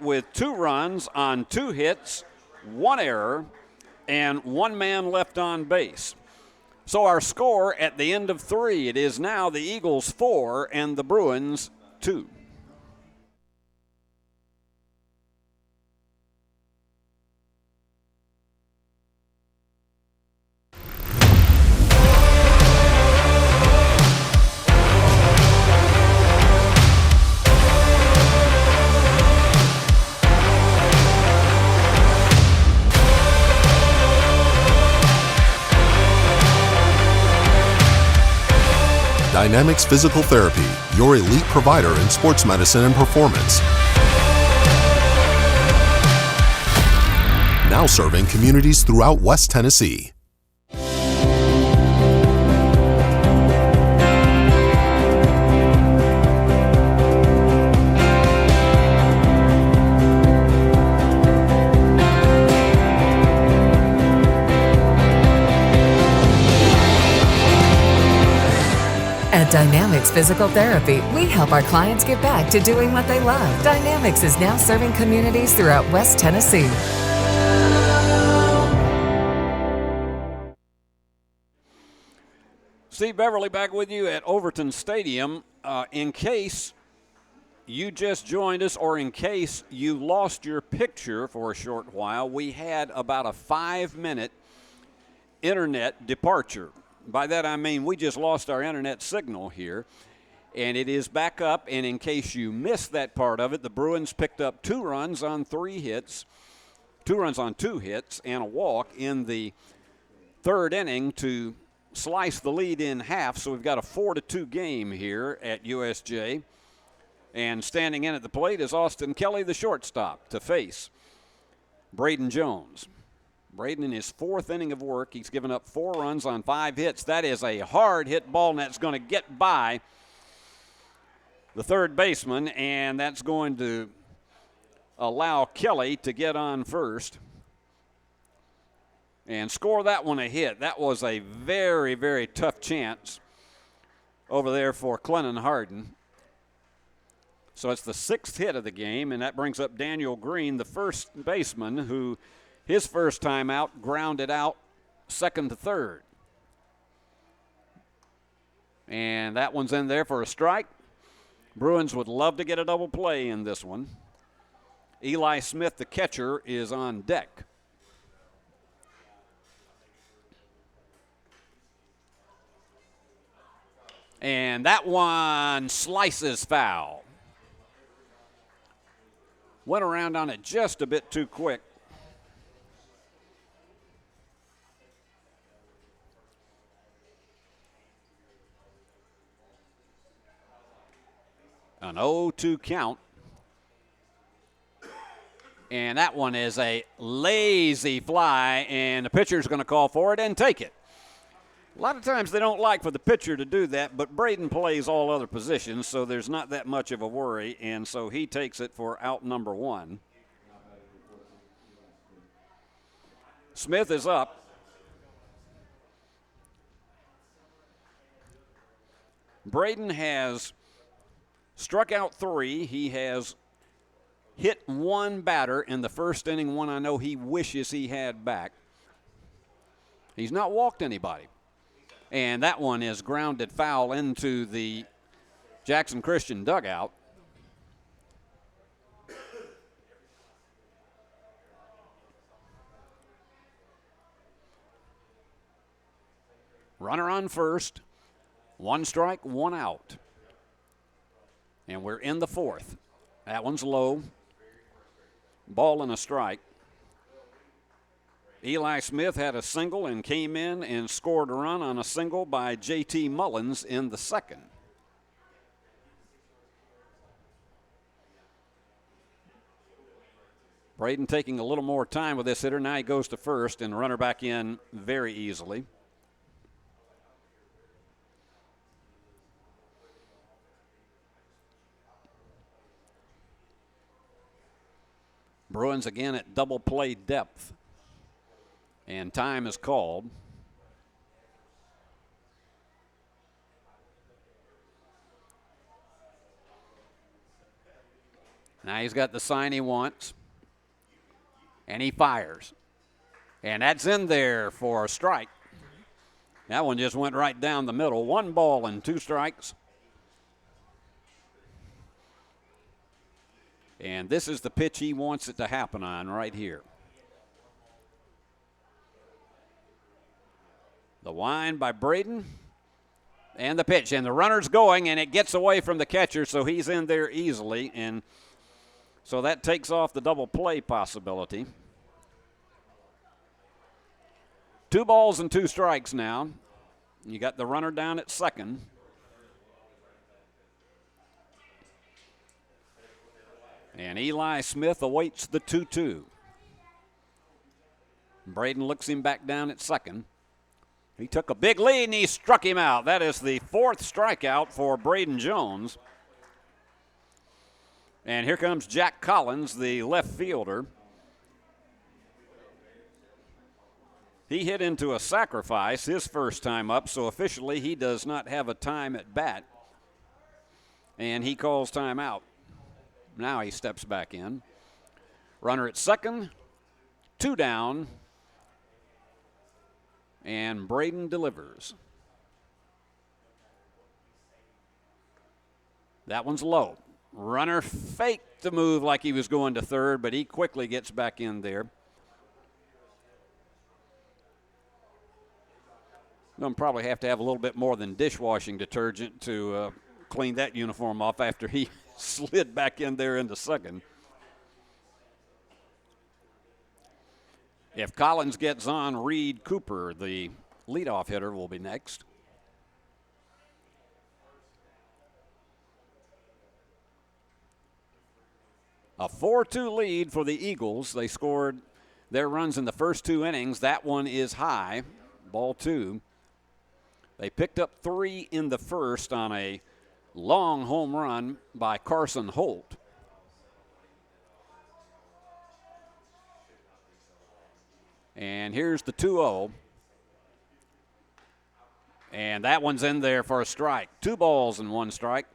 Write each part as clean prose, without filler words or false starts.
with 2 runs on 2 hits, 1 error, and 1 man left on base. So our score at the end of 3, it is now the Eagles 4 and the Bruins 2. Dynamics Physical Therapy, your elite provider in sports medicine and performance. Now serving communities throughout West Tennessee. At Dynamics Physical Therapy, we help our clients get back to doing what they love. Dynamics is now serving communities throughout West Tennessee. Steve Beverly back with you at Overton Stadium. In case you just joined us or in case you lost your picture for a short while, we had about a 5-minute internet departure. By that I mean we just lost our internet signal here, and it is back up. And in case you missed that part of it, the Bruins picked up 2 runs on 3 hits, 2 runs on 2 hits, and a walk in the 3rd inning to slice the lead in half. So we've got a 4-2 game here at USJ. And standing in at the plate is Austin Kelly, the shortstop, to face Braden Jones. Braden in his 4th inning of work, he's given up 4 runs on 5 hits. That is a hard hit ball, and that's going to get by the 3rd baseman, and that's going to allow Kelly to get on first and score that one a hit. That was a very, very tough chance over there for Clennon Harden. So it's the 6th hit of the game, and that brings up Daniel Green, the first baseman, who his first time out grounded out 2nd to 3rd. And that one's in there for a strike. Bruins would love to get a double play in this one. Eli Smith, the catcher, is on deck. And that one slices foul. Went around on it just a bit too quick. An 0-2 count. And that one is a lazy fly, and the pitcher's going to call for it and take it. A lot of times they don't like for the pitcher to do that, but Braden plays all other positions, so there's not that much of a worry, and so he takes it for out number 1. Smith is up. Braden has struck out 3. He has hit 1 batter in the 1st inning, one I know he wishes he had back. He's not walked anybody. And that one is grounded foul into the Jackson Christian dugout. Runner on first. 1 strike, 1 out. And we're in the 4th. That one's low. Ball and a strike. Eli Smith had a single and came in and scored a run on a single by J.T. Mullins in the 2nd. Braden taking a little more time with this hitter. Now he goes to first and runner back in very easily. Bruins again at double play depth. And time is called. Now he's got the sign he wants. And he fires. And that's in there for a strike. That one just went right down the middle. 1 ball and 2 strikes. And this is the pitch he wants it to happen on right here. The wind by Braden. And the pitch. And the runner's going, and it gets away from the catcher, so he's in there easily. And so that takes off the double play possibility. 2 balls and 2 strikes now. You got the runner down at second. And Eli Smith awaits the 2-2. Braden looks him back down at second. He took a big lead and he struck him out. That is the 4th strikeout for Braden Jones. And here comes Jack Collins, the left fielder. He hit into a sacrifice his first time up, so officially he does not have a time at bat. And he calls timeout. Now he steps back in. Runner at second, 2 down, and Braden delivers. That one's low. Runner faked the move like he was going to third, but he quickly gets back in there. Going to probably have to have a little bit more than dishwashing detergent to clean that uniform off after he slid back in there into second. If Collins gets on, Reed Cooper, the leadoff hitter, will be next. A 4-2 lead for the Eagles. They scored their runs in the first 2 innings. That one is high, ball 2. They picked up 3 in the first on a long home run by Carson Holt. And here's the 2-0. And that one's in there for a strike. 2 balls and 1 strike.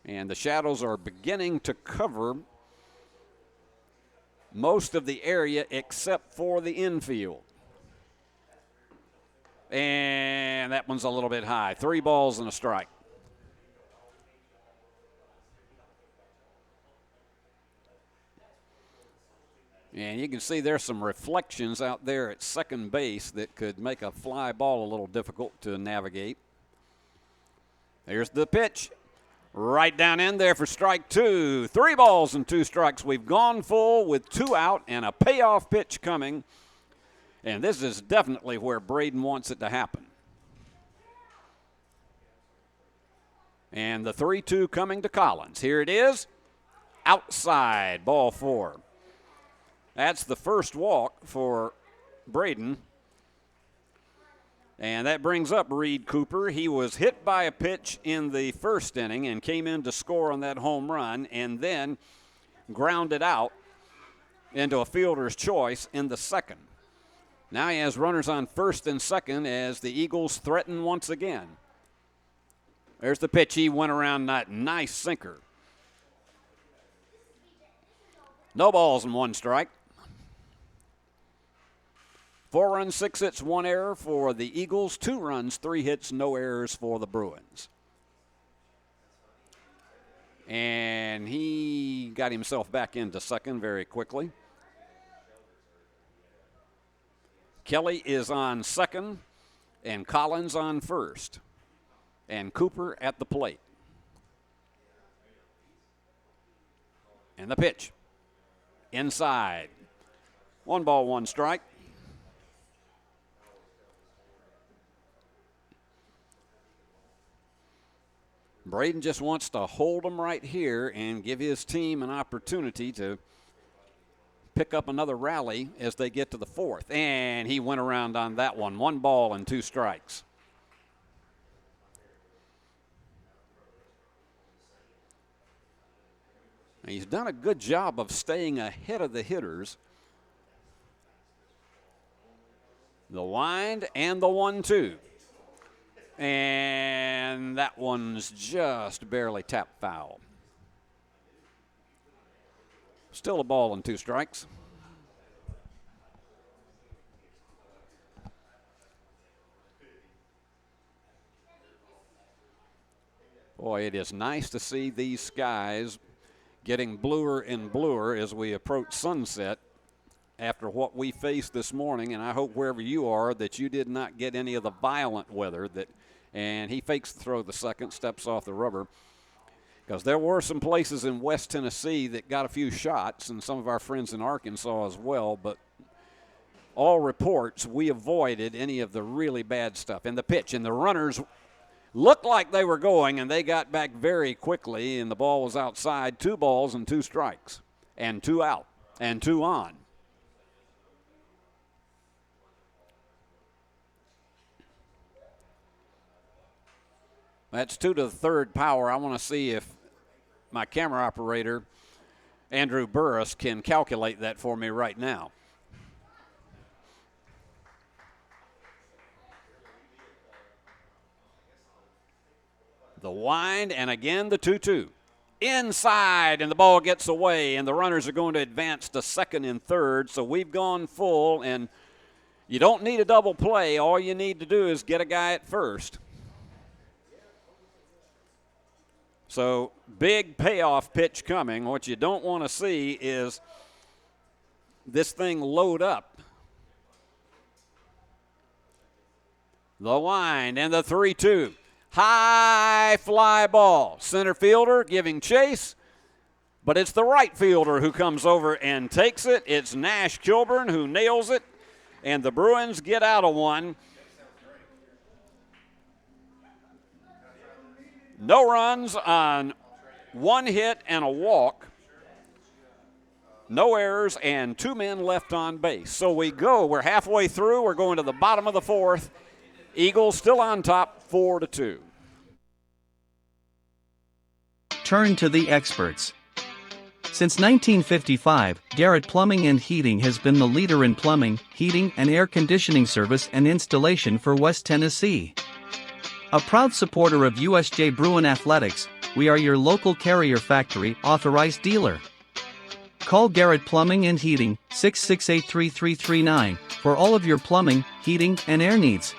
And the Shadows are beginning to cover most of the area except for the infield. And that one's a little bit high. 3 balls and a strike. And you can see there's some reflections out there at second base that could make a fly ball a little difficult to navigate. Here's the pitch. Right down in there for strike 2. 3 balls and 2 strikes. We've gone full with 2 out and a payoff pitch coming. And this is definitely where Braden wants it to happen. And the 3-2 coming to Collins. Here it is. Outside, ball 4. That's the first walk for Braden. And that brings up Reed Cooper. He was hit by a pitch in the first inning and came in to score on that home run and then grounded out into a fielder's choice in the second. Now he has runners on first and second as the Eagles threaten once again. There's the pitch. He went around that nice sinker. No balls and 1 strike. 4 runs, 6 hits, 1 error for the Eagles. 2 runs, 3 hits, no errors for the Bruins. And he got himself back into second very quickly. Kelly is on second and Collins on first. And Cooper at the plate. And the pitch. Inside. 1 ball, 1 strike. Braden just wants to hold them right here and give his team an opportunity to pick up another rally as they get to the 4th. And he went around on that one. 1 ball and 2 strikes. He's done a good job of staying ahead of the hitters. The wind and the 1-2. And that one's just barely tapped foul. Still a ball and 2 strikes. Boy, it is nice to see these skies getting bluer and bluer as we approach sunset after what we faced this morning. And I hope wherever you are that you did not get any of the violent weather. And he fakes the throw the second, steps off the rubber. Because there were some places in West Tennessee that got a few shots, and some of our friends in Arkansas as well. But all reports, we avoided any of the really bad stuff. And the pitch, and the runners looked like they were going, and they got back very quickly, and the ball was outside. 2 balls and 2 strikes, and 2 out, and 2 on. That's 2 to the 3rd power. I want to see if my camera operator, Andrew Burris, can calculate that for me right now. The wind, and again the 2-2. Inside, and the ball gets away, and the runners are going to advance to 2nd and 3rd. So we've gone full, and you don't need a double play. All you need to do is get a guy at first. So big payoff pitch coming. What you don't want to see is this thing load up. The wind, and the 3-2. High fly ball. Center fielder giving chase, but it's the right fielder who comes over and takes it. It's Nash Kilburn who nails it, and the Bruins get out of one. No runs on 1 hit and a walk. No errors and 2 men left on base. So we're halfway through. We're going to the bottom of the 4th. Eagles still on top, 4-2. Turn to the experts. Since 1955, Garrett Plumbing and Heating has been the leader in plumbing, heating, and air conditioning service and installation for West Tennessee. A proud supporter of USJ Bruin Athletics, we are your local Carrier Factory authorized dealer. Call Garrett Plumbing and Heating, 668-3339, for all of your plumbing, heating, and air needs.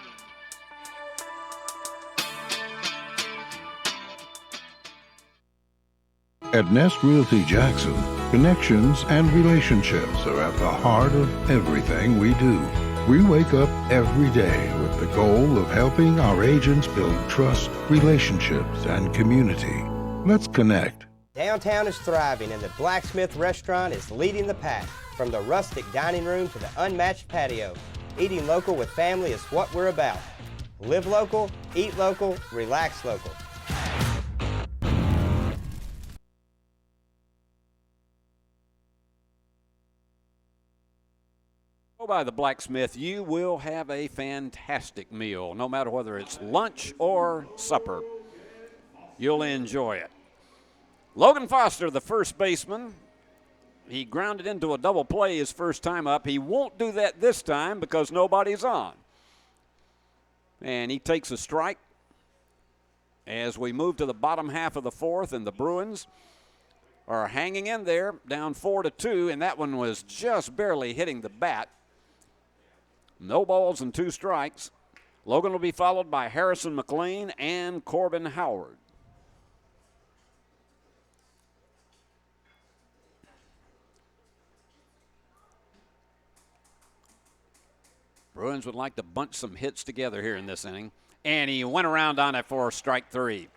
At Nest Realty Jackson, connections and relationships are at the heart of everything we do. We wake up every day with the goal of helping our agents build trust, relationships, and community. Let's connect. Downtown is thriving, and the Blacksmith Restaurant is leading the pack. From the rustic dining room to the unmatched patio, eating local with family is what we're about. Live local, eat local, relax local. Go by the Blacksmith, you will have a fantastic meal, no matter whether it's lunch or supper. You'll enjoy it. Logan Foster, the first baseman, he grounded into a double play his first time up. He won't do that this time because nobody's on. And he takes a strike as we move to the bottom half of the 4th, and the Bruins are hanging in there, down 4-2, and that one was just barely hitting the bat. No balls and 2 strikes. Logan will be followed by Harrison McLean and Corbin Howard. Bruins would like to bunch some hits together here in this inning. And he went around on it for strike 3.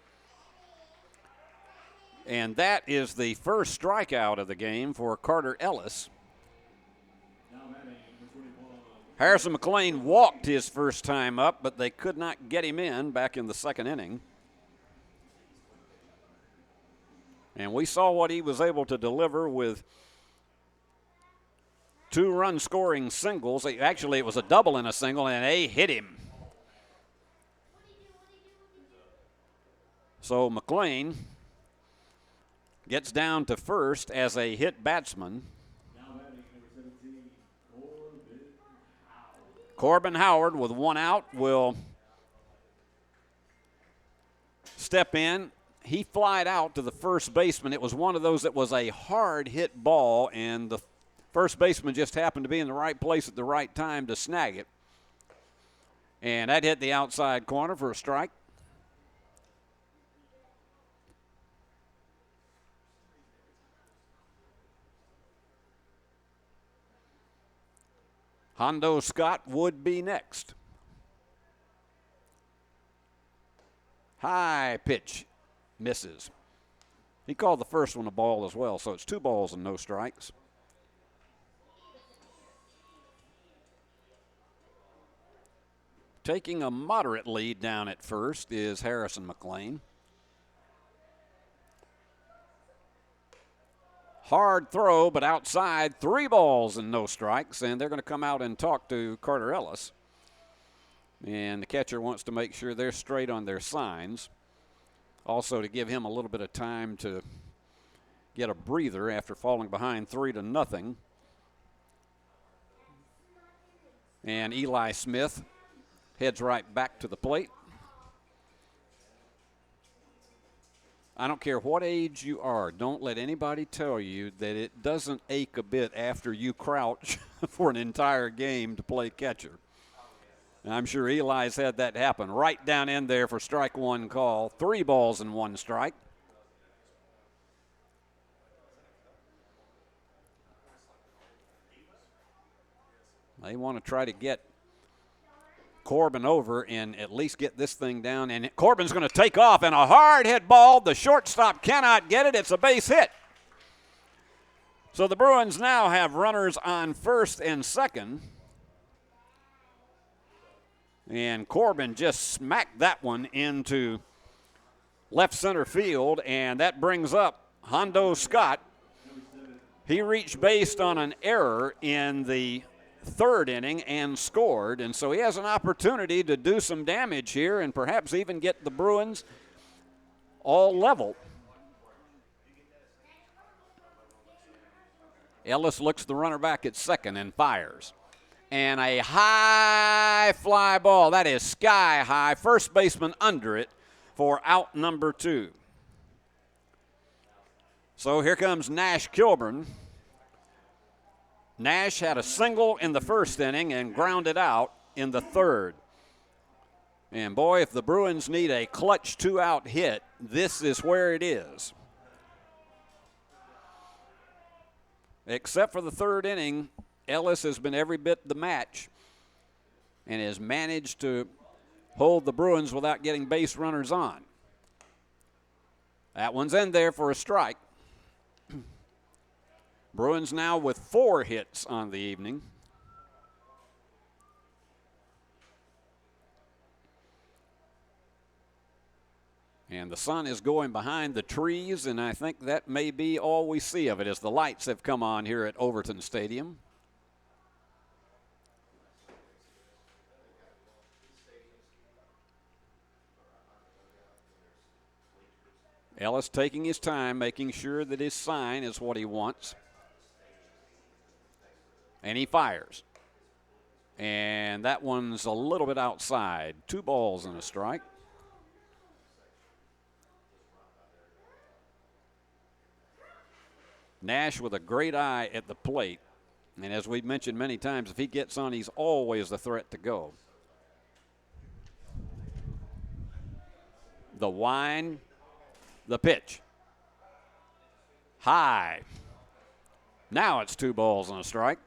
And that is the first strikeout of the game for Carter Ellis. Harrison McLean walked his first time up, but they could not get him in back in the 2nd inning. And we saw what he was able to deliver with 2 run scoring singles. Actually, it was a double and a single, and they hit him. So McLean gets down to first as a hit batsman. Corbin Howard with 1 out will step in. He flied out to the first baseman. It was one of those that was a hard hit ball, and the first baseman just happened to be in the right place at the right time to snag it. And that hit the outside corner for a strike. Hondo Scott would be next. High pitch, misses. He called the first one a ball as well, so it's 2 balls and no strikes. Taking a moderate lead down at first is Harrison McLean. Hard throw, but outside, 3 balls and no strikes, and they're going to come out and talk to Carter Ellis. And the catcher wants to make sure they're straight on their signs. Also to give him a little bit of time to get a breather after falling behind 3-0. And Eli Smith heads right back to the plate. I don't care what age you are, don't let anybody tell you that it doesn't ache a bit after you crouch for an entire game to play catcher. And I'm sure Eli's had that happen right down in there for strike 1 call. 3 balls and 1 strike. They want to try to get Corbin over and at least get this thing down. And Corbin's going to take off, and a hard hit ball. The shortstop cannot get it. It's a base hit. So the Bruins now have runners on first and second. And Corbin just smacked that one into left center field, and that brings up Hondo Scott. He reached base on an error in the 3rd inning and scored, and so he has an opportunity to do some damage here and perhaps even get the Bruins all level. Ellis looks the runner back at second and fires. And a high fly ball. That is sky high. First baseman under it for out number 2. So here comes Nash Kilburn. Nash had a single in the 1st inning and grounded out in the 3rd. And boy, if the Bruins need a clutch 2-out hit, this is where it is. Except for the 3rd inning, Ellis has been every bit the match and has managed to hold the Bruins without getting base runners on. That one's in there for a strike. Bruins now with 4 hits on the evening. And the sun is going behind the trees, and I think that may be all we see of it as the lights have come on here at Overton Stadium. Ellis taking his time, making sure that his sign is what he wants. And he fires. And that one's a little bit outside. 2 balls and a strike. Nash with a great eye at the plate. And as we've mentioned many times, if he gets on, he's always the threat to go. The wind, the pitch. High. Now it's 2 balls and a strike.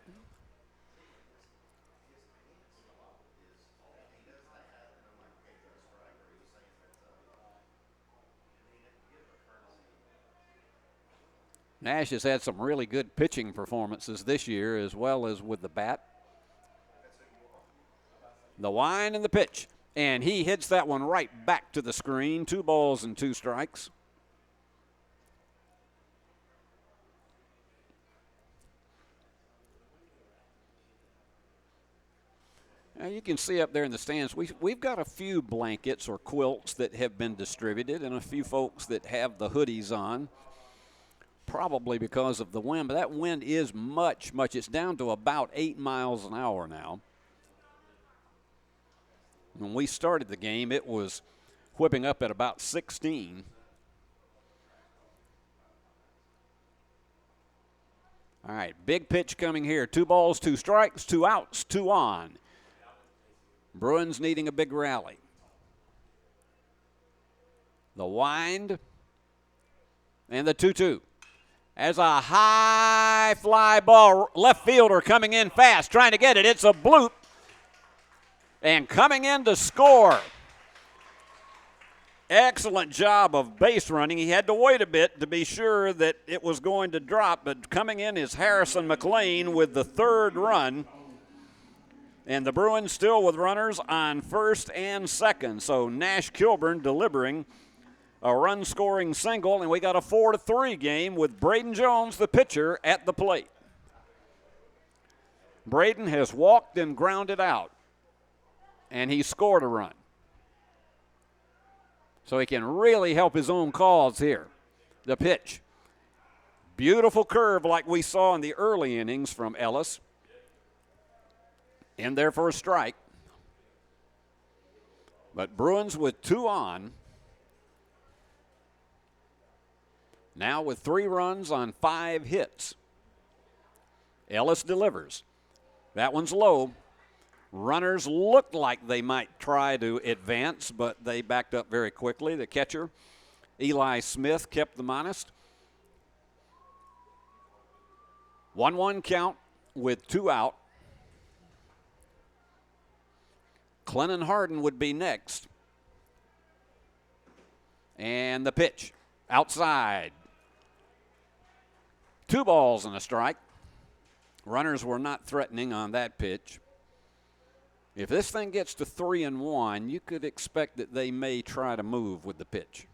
Nash has had some really good pitching performances this year as well as with the bat. The wind and the pitch. And he hits that one right back to the screen. 2 balls and 2 strikes. Now you can see up there in the stands, we've got a few blankets or quilts that have been distributed and a few folks that have the hoodies on, probably because of the wind. But that wind is much, it's down to about 8 miles an hour now. When we started the game, it was whipping up at about 16. All right, big pitch coming here. 2 balls, 2 strikes, 2 outs, 2 on. Bruins needing a big rally. The wind and the 2-2. As a high fly ball, left fielder coming in fast, trying to get it. It's a bloop. And coming in to score. Excellent job of base running. He had to wait a bit to be sure that it was going to drop, but coming in is Harrison McLean with the 3rd run. And the Bruins still with runners on 1st and 2nd. So Nash Kilburn delivering a run-scoring single, and we got a 4-3 game with Braden Jones, the pitcher, at the plate. Braden has walked and grounded out, and he scored a run. So he can really help his own cause here. The pitch. Beautiful curve like we saw in the early innings from Ellis. In there for a strike. But Bruins with 2 on. Now with 3 runs on 5 hits. Ellis delivers. That one's low. Runners looked like they might try to advance, but they backed up very quickly. The catcher, Eli Smith, kept them honest. 1-1 count with 2 out. Clennon Harden would be next. And the pitch, outside. 2 balls and a strike. Runners were not threatening on that pitch. If this thing gets to 3-1, you could expect that they may try to move with the pitch.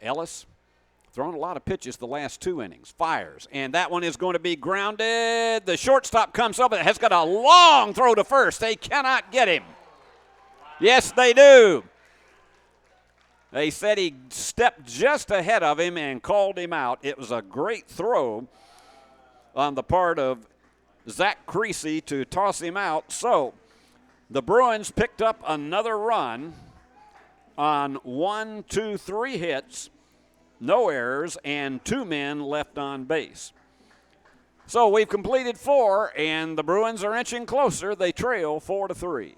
Ellis thrown a lot of pitches the last 2 innings. Fires, and that one is going to be grounded. The shortstop comes up and has got a long throw to first. They cannot get him. Yes, they do. They said he stepped just ahead of him and called him out. It was a great throw on the part of Zach Creasy to toss him out. So the Bruins picked up another run on 1, 2, 3 hits, no errors, and 2 men left on base. So we've completed 4, and the Bruins are inching closer. They trail 4-3.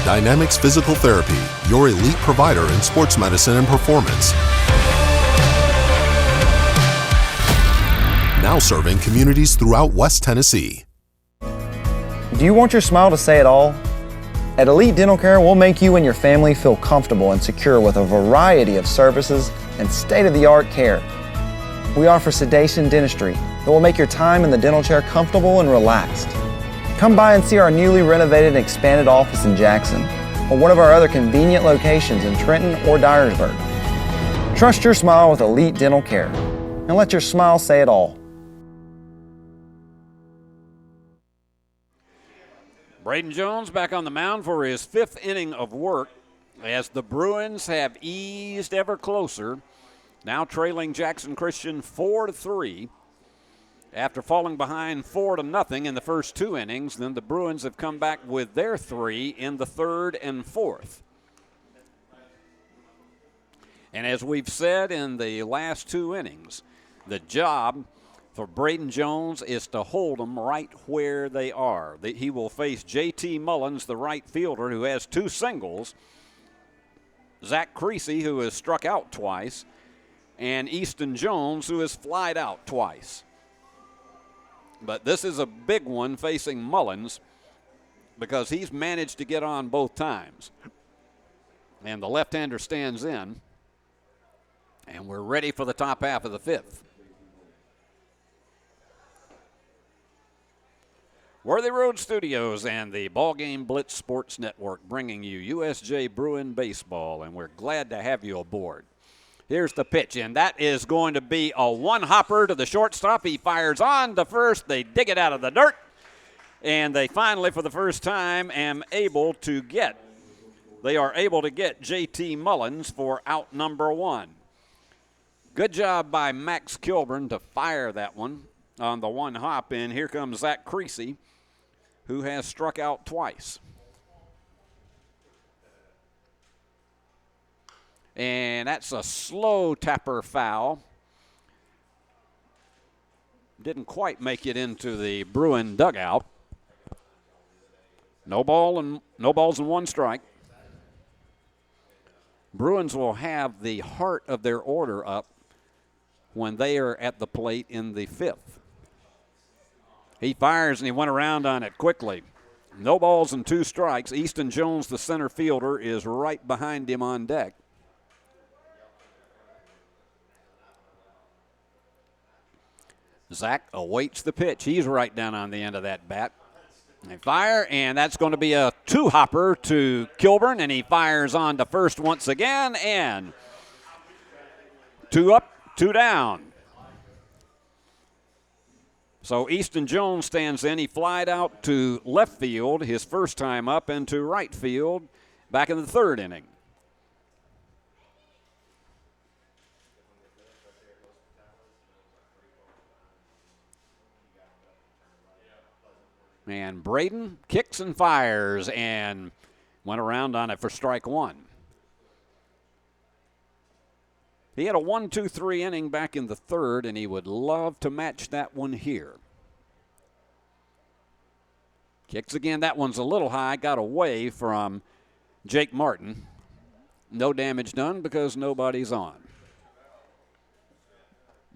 Dynamics Physical Therapy, your elite provider in sports medicine and performance. Now serving communities throughout West Tennessee. Do you want your smile to say it all? At Elite Dental Care, we'll make you and your family feel comfortable and secure with a variety of services and state-of-the-art care. We offer sedation dentistry that will make your time in the dental chair comfortable and relaxed. Come by and see our newly renovated and expanded office in Jackson or one of our other convenient locations in Trenton or Dyersburg. Trust your smile with Elite Dental Care and let your smile say it all. Braden Jones back on the mound for his 5th inning of work as the Bruins have eased ever closer, now trailing Jackson Christian 4-3. After falling behind 4-0 in the first 2 innings, then the Bruins have come back with their 3 in the 3rd and 4th. And as we've said in the last 2 innings, the job for Braden Jones is to hold them right where they are. He will face J.T. Mullins, the right fielder, who has 2 singles, Zach Creasy, who has struck out twice, and Easton Jones, who has flied out twice. But this is a big one facing Mullins because he's managed to get on both times. And the left-hander stands in. And we're ready for the top half of the 5th. Worthy Road Studios and the BallGame Blitz Sports Network bringing you USJ Bruin Baseball, and we're glad to have you aboard. Here's the pitch, and that is going to be a one-hopper to the shortstop. He fires on to first. They dig it out of the dirt, and they finally, for the first time, they are able to get J.T. Mullins for out number 1. Good job by Max Kilburn to fire that one on the one hop, and here comes Zach Creasy, who has struck out twice. And that's a slow tapper foul. Didn't quite make it into the Bruin dugout. No balls and 1 strike. Bruins will have the heart of their order up when they are at the plate in the 5th. He fires and he went around on it quickly. No balls and 2 strikes. Easton Jones, the center fielder, is right behind him on deck. Zach awaits the pitch. He's right down on the end of that bat. They fire, and that's going to be a 2-hopper to Kilburn, and he fires on to first once again, and 2 up, 2 down. So Easton Jones stands in. He flied out to left field his first time up and to right field back in the 3rd inning. And Braden kicks and fires and went around on it for strike 1. He had a 1-2-3 inning back in the 3rd, and he would love to match that one here. Kicks again. That one's a little high. Got away from Jake Martin. No damage done because nobody's on.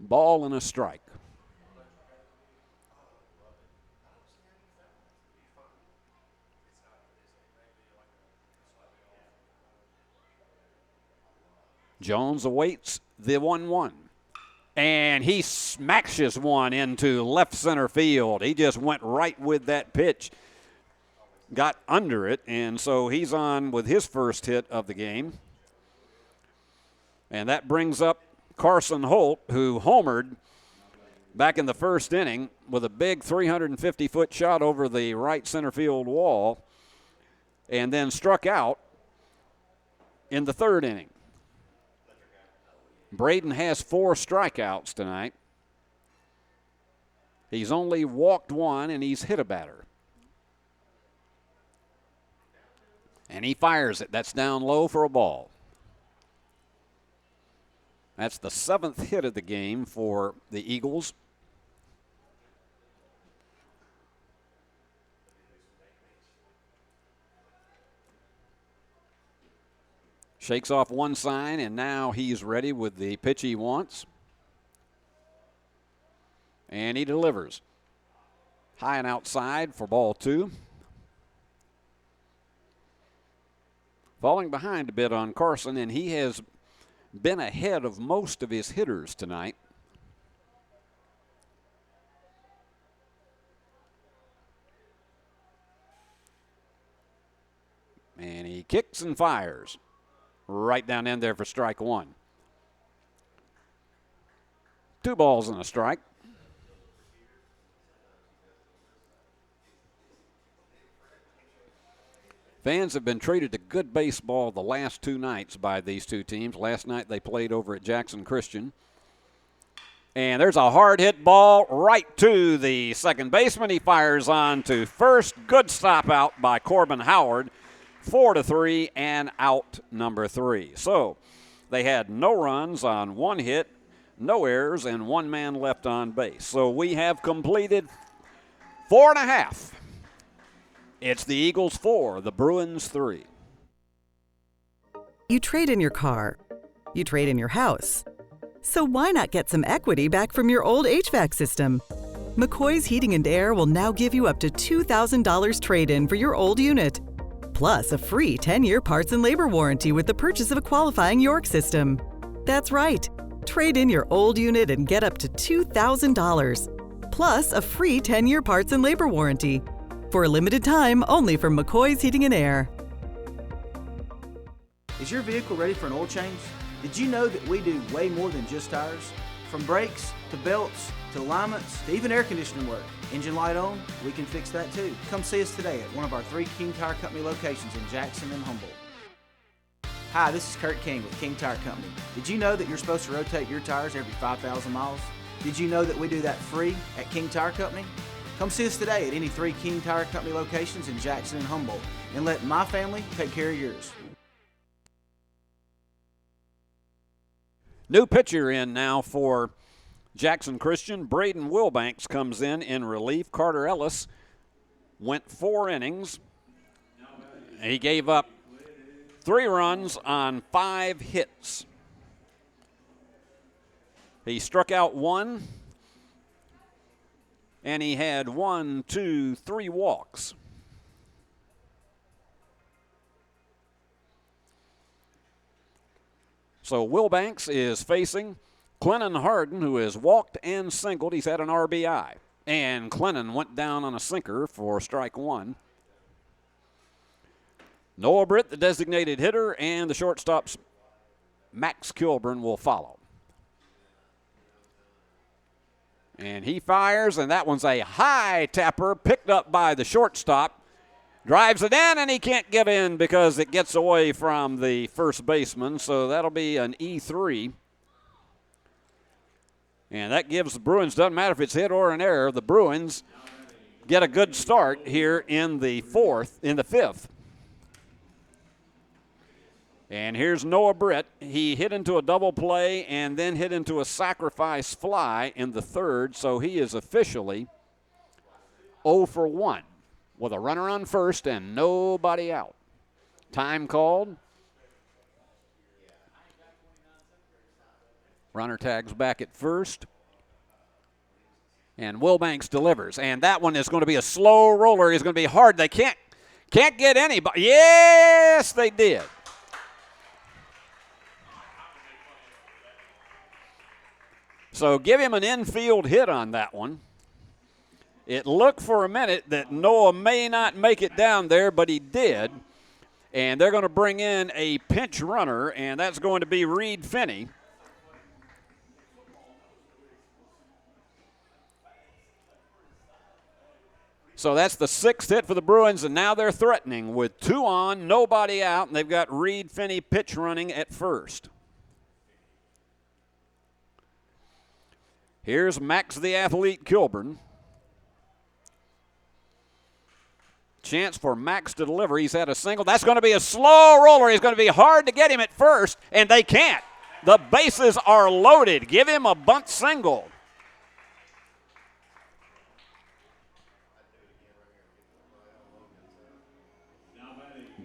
Ball and a strike. Jones awaits the 1-1. And he smashes one into left center field. He just went right with that pitch. Got under it, and so he's on with his first hit of the game. And that brings up Carson Holt, who homered back in the 1st inning with a big 350-foot shot over the right center field wall and then struck out in the 3rd inning. Braden has 4 strikeouts tonight. He's only walked 1, and he's hit a batter. And he fires it. That's down low for a ball. That's the 7th hit of the game for the Eagles. Shakes off one sign, and now he's ready with the pitch he wants. And he delivers. High and outside for ball 2. Falling behind a bit on Carson, and he has been ahead of most of his hitters tonight. And he kicks and fires. Right down in there for strike 1. 2 balls and a strike. Fans have been treated to good baseball the last 2 nights by these 2 teams. Last night they played over at Jackson Christian. And there's a hard hit ball right to the second baseman. He fires on to first. Good stop out by Corbin Howard. 4-3 and out number 3. So they had no runs on 1 hit, no errors, and 1 man left on base. So we have completed 4.5. It's the Eagles 4, the Bruins 3. You trade in your car. You trade in your house. So why not get some equity back from your old HVAC system? McCoy's Heating and Air will now give you up to $2,000 trade-in for your old unit. Plus a free 10-year parts and labor warranty with the purchase of a qualifying York system. That's right. Trade in your old unit and get up to $2,000. Plus a free 10-year parts and labor warranty. For a limited time, only from McCoy's Heating and Air. Is your vehicle ready for an oil change? Did you know that we do way more than just tires? From brakes, to belts, to alignments, to even air conditioning work. Engine light on? We can fix that too. Come see us today at one of our 3 King Tire Company locations in Jackson and Humboldt. Hi, this is Kurt King with King Tire Company. Did you know that you're supposed to rotate your tires every 5,000 miles? Did you know that we do that free at King Tire Company? Come see us today at any 3 King Tire Company locations in Jackson and Humboldt, and let my family take care of yours. New pitcher in now for Jackson Christian. Braden Wilbanks comes in relief. Carter Ellis went 4 innings. He gave up 3 runs on 5 hits. He struck out 1, and he had 3 walks. So Wilbanks is facing Clennon Harden, who has walked and singled. He's had an RBI. And Clennon went down on a sinker for strike 1. Noah Britt, the designated hitter, and the shortstops, Max Kilburn, will follow. And he fires, and that one's a high tapper picked up by the shortstop. Drives it in, and he can't get in because it gets away from the first baseman, so that'll be an E3. And that gives the Bruins, doesn't matter if it's hit or an error, the Bruins get a good start here in the 5th. And here's Noah Britt. He hit into a double play and then hit into a sacrifice fly in the 3rd, so he is officially 0 for 1 with a runner on first and nobody out. Time called. Runner tags back at first. And Wilbanks delivers. And that one is going to be a slow roller. It's going to be hard. They can't get anybody. Yes, they did. So give him an infield hit on that one. It looked for a minute that Noah may not make it down there, but he did. And they're going to bring in a pinch runner, and that's going to be Reed Finney. So that's the 6th hit for the Bruins, and now they're threatening with 2 on, nobody out, and they've got Reed Finney pitch running at first. Here's Max the Athlete Kilburn. Chance for Max to deliver. He's had a single. That's going to be a slow roller. It's going to be hard to get him at first, and they can't. The bases are loaded. Give him a bunt single.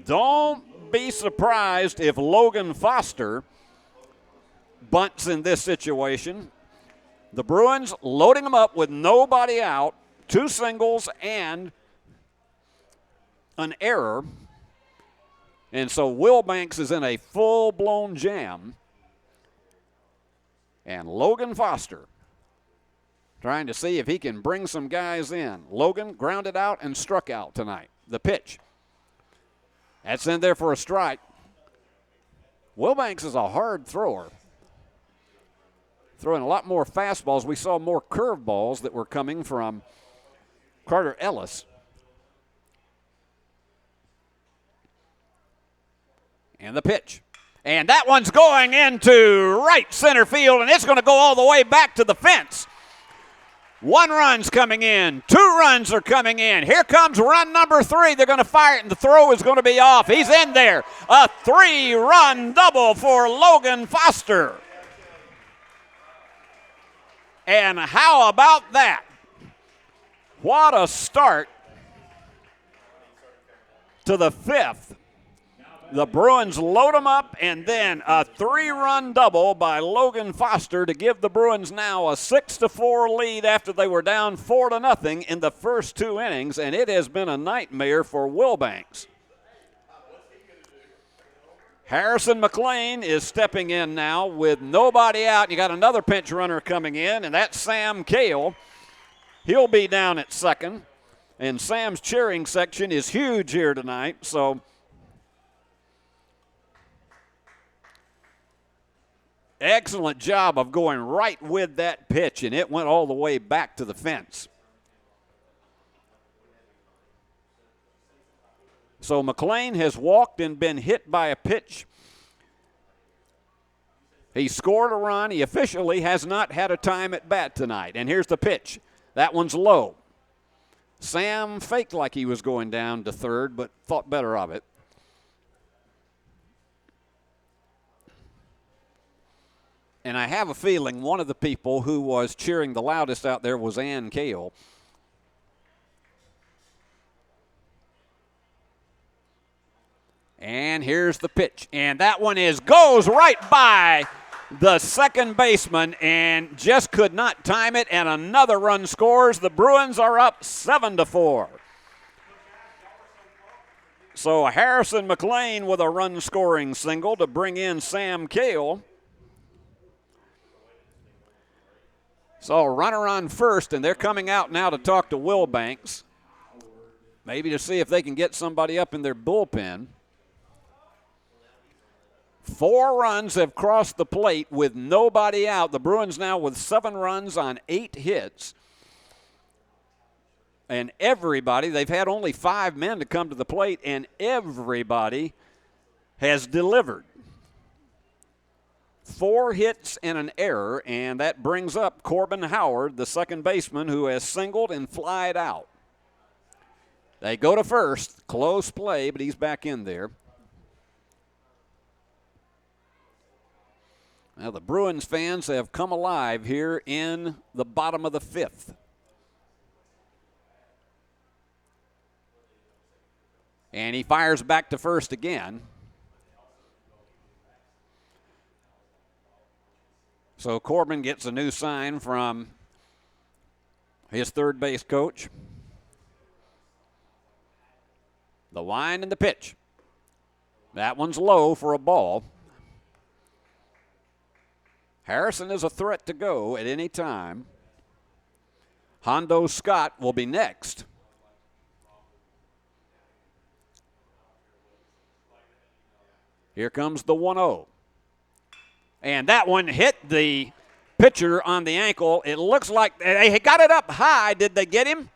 Don't be surprised if Logan Foster bunts in this situation. The Bruins loading them up with nobody out, 2 singles and an error. And so Wilbanks is in a full-blown jam. And Logan Foster trying to see if he can bring some guys in. Logan grounded out and struck out tonight. The pitch. That's in there for a strike. Wilbanks is a hard thrower. Throwing a lot more fastballs. We saw more curveballs that were coming from Carter Ellis. And the pitch. And that one's going into right center field, and it's going to go all the way back to the fence. 1 run's coming in. 2 runs are coming in. Here comes run number 3. They're going to fire it, and the throw is going to be off. He's in there. A 3-run double for Logan Foster. And how about that? What a start to the 5th. The Bruins load them up, and then a 3-run double by Logan Foster to give the Bruins now a 6-4 lead after they were down 4-0 in the first 2 innings, and it has been a nightmare for Wilbanks. Harrison McLean is stepping in now with nobody out. You got another pinch runner coming in, and that's Sam Cale. He'll be down at second, and Sam's cheering section is huge here tonight, so Excellent job of going right with that pitch, and it went all the way back to the fence. So McLean has walked and been hit by a pitch. He scored a run. He officially has not had a time at bat tonight. And here's the pitch. That one's low. Sam faked like he was going down to third, but thought better of it. And I have a feeling one of the people who was cheering the loudest out there was Ann Cale. And here's the pitch. And that one goes right by the second baseman and just could not time it. And another run scores. The Bruins are up 7-4. So Harrison McLean with a run-scoring single to bring in Sam Cale. So runner on first, and they're coming out now to talk to Wilbanks, maybe to see if they can get somebody up in their bullpen. 4 runs have crossed the plate with nobody out. The Bruins now with 7 runs on 8 hits. And everybody, they've had only 5 men to come to the plate, and everybody has delivered. 4 hits and an error, and that brings up Corbin Howard, the second baseman, who has singled and flied out. They go to first. Close play, but he's back in there. Now the Bruins fans have come alive here in the bottom of the 5th. And he fires back to first again. So Corbin gets a new sign from his third base coach. The line and the pitch. That one's low for a ball. Harrison is a threat to go at any time. Hondo Scott will be next. Here comes the 1-0. And that one hit the pitcher on the ankle. It looks like they got it up high. Did they get him?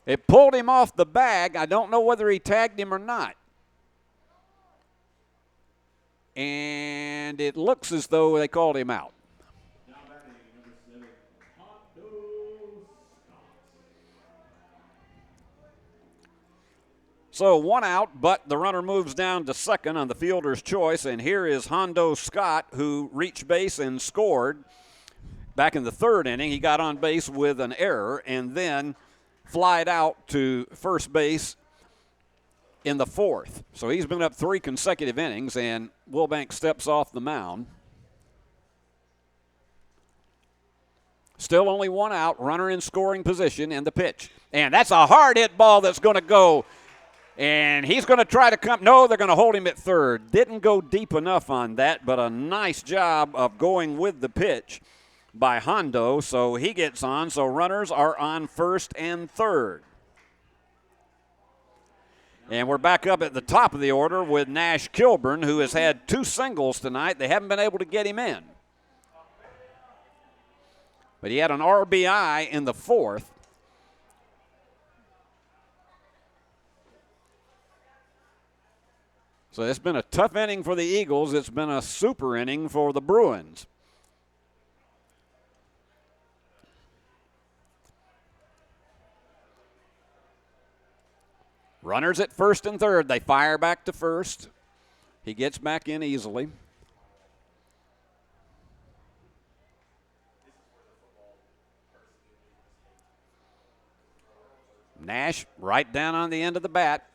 It pulled him off the bag. I don't know whether he tagged him or not. And it looks as though they called him out. So 1 out, but the runner moves down to second on the fielder's choice, and here is Hondo Scott, who reached base and scored back in the 3rd inning. He got on base with an error and then flied out to first base in the 4th. So he's been up 3 consecutive innings, and Wilbanks steps off the mound. Still only 1 out, runner in scoring position, and the pitch. And that's a hard hit ball that's going to go. And he's going to try to come. No, they're going to hold him at third. Didn't go deep enough on that, but a nice job of going with the pitch by Hondo. So he gets on. So runners are on first and third. And we're back up at the top of the order with Nash Kilburn, who has had 2 singles tonight. They haven't been able to get him in. But he had an RBI in the 4th. So it's been a tough inning for the Eagles. It's been a super inning for the Bruins. Runners at first and third. They fire back to first. He gets back in easily. Nash right down on the end of the bat.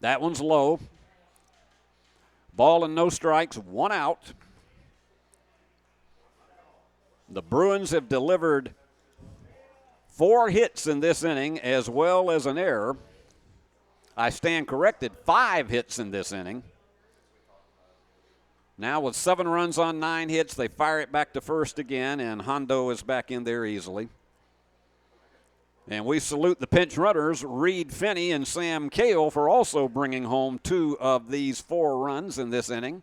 That one's low. Ball and no strikes, 1 out. The Bruins have delivered 4 hits in this inning as well as an error. I stand corrected, 5 hits in this inning. Now with 7 runs on 9 hits, they fire it back to first again, and Hondo is back in there easily. And we salute the pinch runners, Reed Finney and Sam Cale, for also bringing home 2 of these 4 runs in this inning.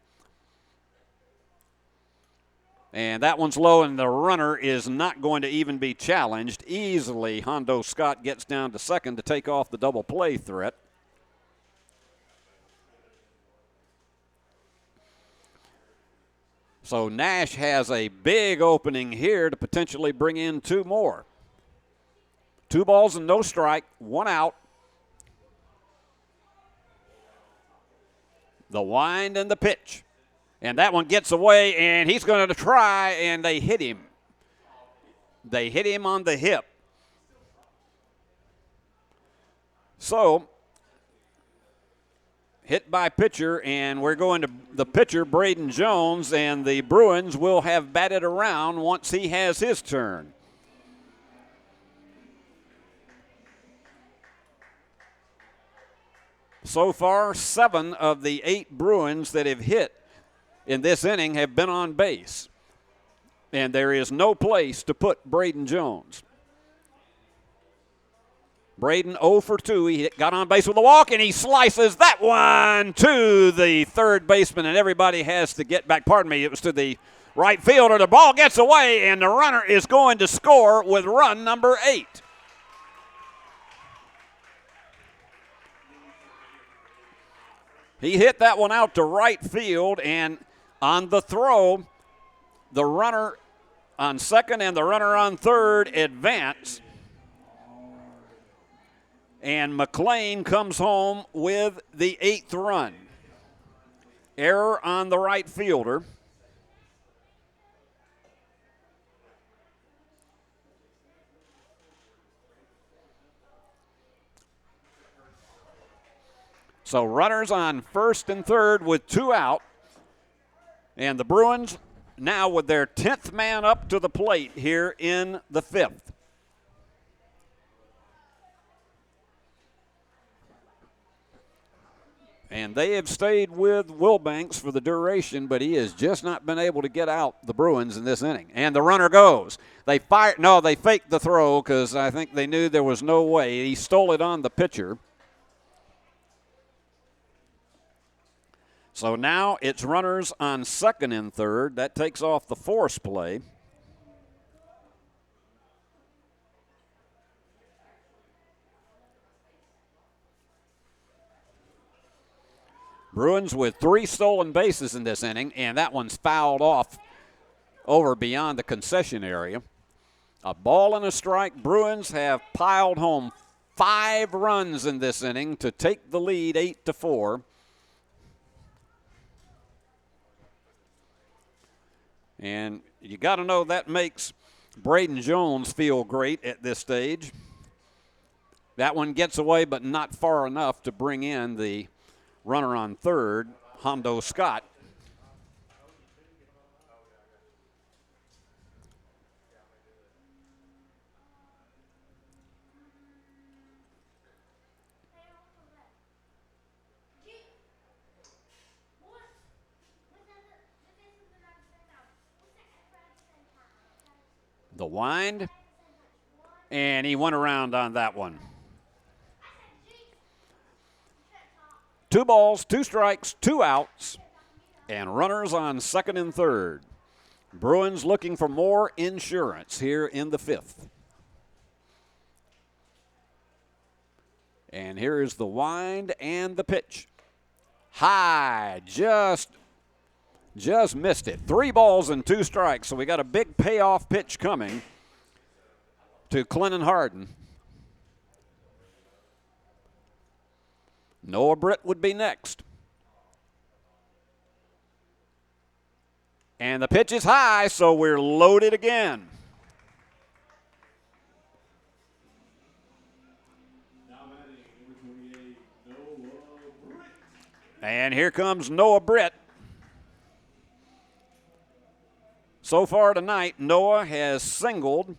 And that one's low, and the runner is not going to even be challenged. Easily, Hondo Scott gets down to second to take off the double play threat. So Nash has a big opening here to potentially bring in 2 more. 2 balls and no strike, 1 out. The wind and the pitch. And that one gets away, and he's going to try, and they hit him. They hit him on the hip. So, hit by pitcher, and we're going to the pitcher, Braden Jones, and the Bruins will have batted around once he has his turn. So far, 7 of the 8 Bruins that have hit in this inning have been on base. And there is no place to put Braden Jones. Braden 0 for 2. He got on base with a walk, and he slices that one to the third baseman, and everybody has to get back. Pardon me, it was to the right fielder. The ball gets away, and the runner is going to score with run number 8. He hit that one out to right field, and on the throw, the runner on second and the runner on third advance. And McLean comes home with the 8th run. Error on the right fielder. So runners on first and third with 2 out. And the Bruins now with their 10th man up to the plate here in the 5th. And they have stayed with Wilbanks for the duration, but he has just not been able to get out the Bruins in this inning. And the runner goes. They faked the throw because I think they knew there was no way. He stole it on the pitcher. So now it's runners on second and third. That takes off the force play. Bruins with 3 stolen bases in this inning, and that one's fouled off over beyond the concession area. A ball and a strike. Bruins have piled home 5 runs in this inning to take the lead 8-4. And you got to know that makes Braden Jones feel great at this stage. That one gets away, but not far enough to bring in the runner on third, Hondo Scott. The wind, and he went around on that one. 2 balls, 2 strikes, 2 outs, and runners on second and third. Bruins looking for more insurance here in the 5th. And here is the wind and the pitch. High, just missed it. 3 balls and 2 strikes, so we got a big payoff pitch coming to Clennon Harden. Noah Britt would be next. And the pitch is high, so we're loaded again. And here comes Noah Britt. So far tonight, Noah has singled.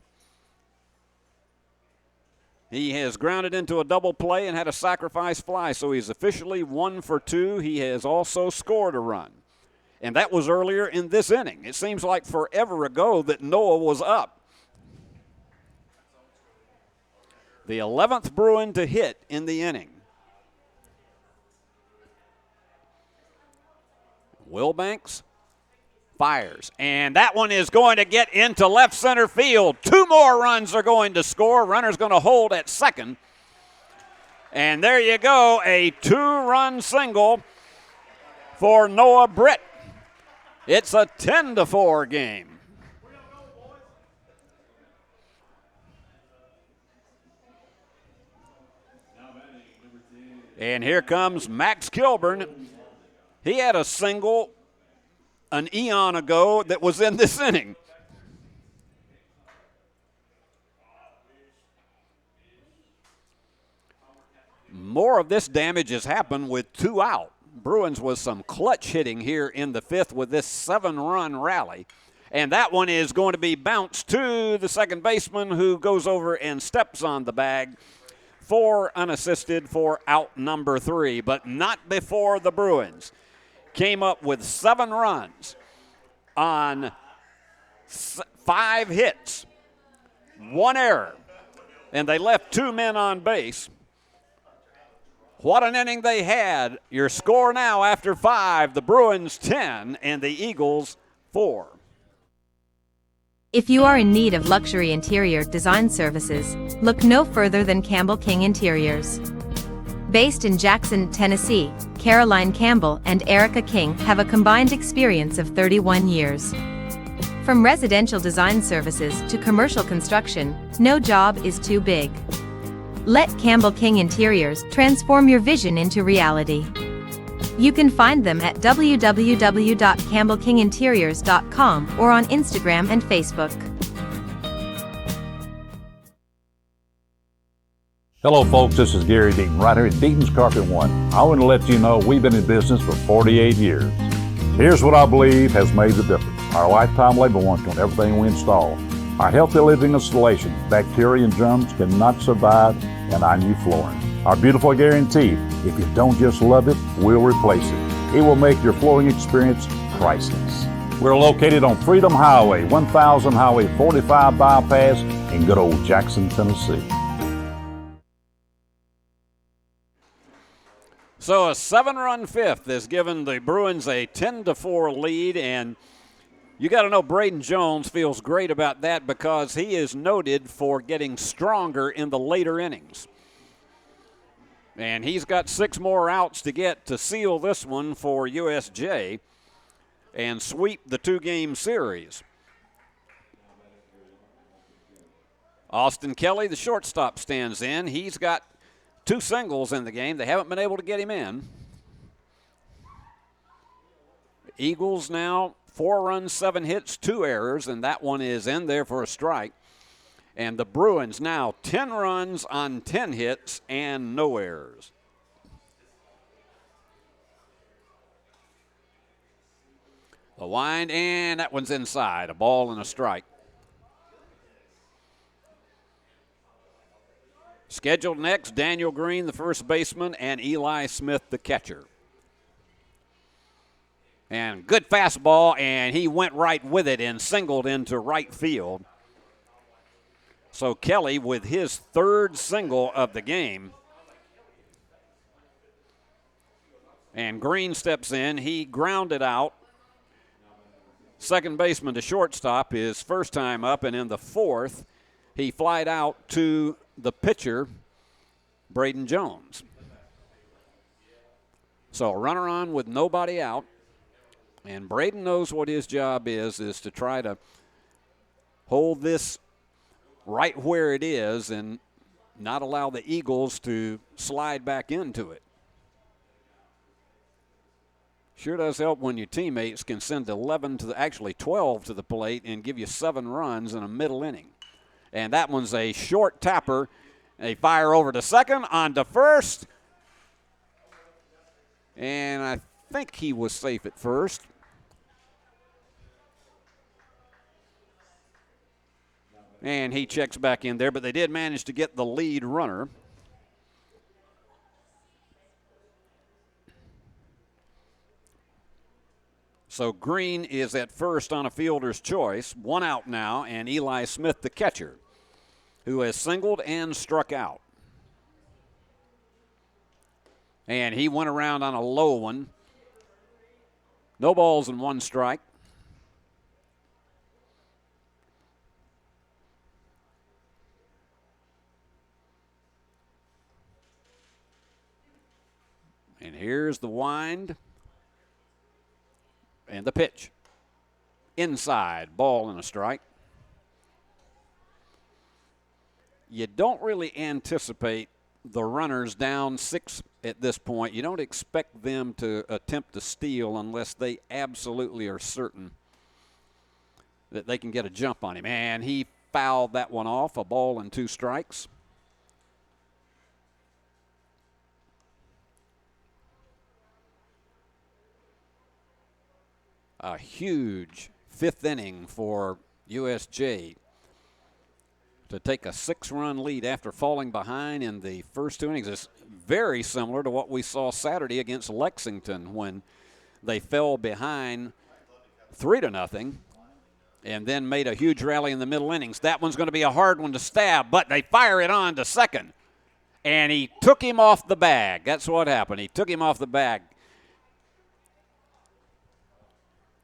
He has grounded into a double play and had a sacrifice fly, so he's officially 1 for 2. He has also scored a run. And that was earlier in this inning. It seems like forever ago that Noah was up. The 11th Bruin to hit in the inning. Wilbanks fires, and that one is going to get into left center field. 2 more runs are going to score. Runner's going to hold at second. And there you go, a 2-run single for Noah Britt. It's a 10-4 game. And here comes Max Kilburn. He had a single an eon ago that was in this inning. More of this damage has happened with 2 out. Bruins with some clutch hitting here in the 5th with this 7-run rally. And that one is going to be bounced to the second baseman, who goes over and steps on the bag for unassisted for out number 3, but not before the Bruins came up with 7 runs on 5 hits, 1 error, and they left 2 men on base. What an inning they had. Your score now after 5, the Bruins 10 and the Eagles 4. If you are in need of luxury interior design services, look no further than Campbell King Interiors. Based in Jackson, Tennessee, Caroline Campbell and Erica King have a combined experience of 31 years. From residential design services to commercial construction, no job is too big. Let Campbell King Interiors transform your vision into reality. You can find them at www.campbellkinginteriors.com or on Instagram and Facebook. Hello folks, this is Gary Deaton right here at Deaton's Carpet One. I want to let you know we've been in business for 48 years. Here's what I believe has made the difference. Our lifetime labor warranty on everything we install. Our healthy living installation, bacteria and germs cannot survive in our new flooring. Our beautiful guarantee, if you don't just love it, we'll replace it. It will make your flooring experience priceless. We're located on Freedom Highway, 1000 Highway 45 bypass in good old Jackson, Tennessee. So a 7-run 5th has given the Bruins a 10-4 lead, and you got to know Braden Jones feels great about that because he is noted for getting stronger in the later innings. And he's got 6 more outs to get to seal this one for USJ and sweep the 2-game series. Austin Kelly, the shortstop, stands in. He's got 2 singles in the game. They haven't been able to get him in. Eagles now 4 runs, 7 hits, 2 errors, and that one is in there for a strike. And the Bruins now 10 runs on 10 hits and no errors. The wind, and that one's inside. A ball and a strike. Scheduled next, Daniel Green, the first baseman, and Eli Smith, the catcher. And good fastball, and he went right with it and singled into right field. So Kelly with his 3rd single of the game. And Green steps in. He grounded out. Second baseman to shortstop, his first time up, and in the 4th, he flied out to the pitcher, Braden Jones. So a runner on with nobody out. And Braden knows what his job is to try to hold this right where it is and not allow the Eagles to slide back into it. Sure does help when your teammates can send 12 to the plate and give you 7 runs in a middle inning. And that one's a short tapper. They fire over to second, on to first. And I think he was safe at first. And he checks back in there, but they did manage to get the lead runner. So Green is at first on a fielder's choice. 1 out now, and Eli Smith, the catcher, who has singled and struck out. And he went around on a low one. No balls and 1 strike. And here's the wind and the pitch. Inside, ball and a strike. You don't really anticipate the runners down 6 at this point. You don't expect them to attempt to steal unless they absolutely are certain that they can get a jump on him. And he fouled that one off, a ball and 2 strikes. A huge 5th inning for USJ to take a 6-run lead after falling behind in the first 2 innings. It's very similar to what we saw Saturday against Lexington when they fell behind 3-0 and then made a huge rally in the middle innings. That one's going to be a hard one to stab, but they fire it on to second. And he took him off the bag. That's what happened. He took him off the bag.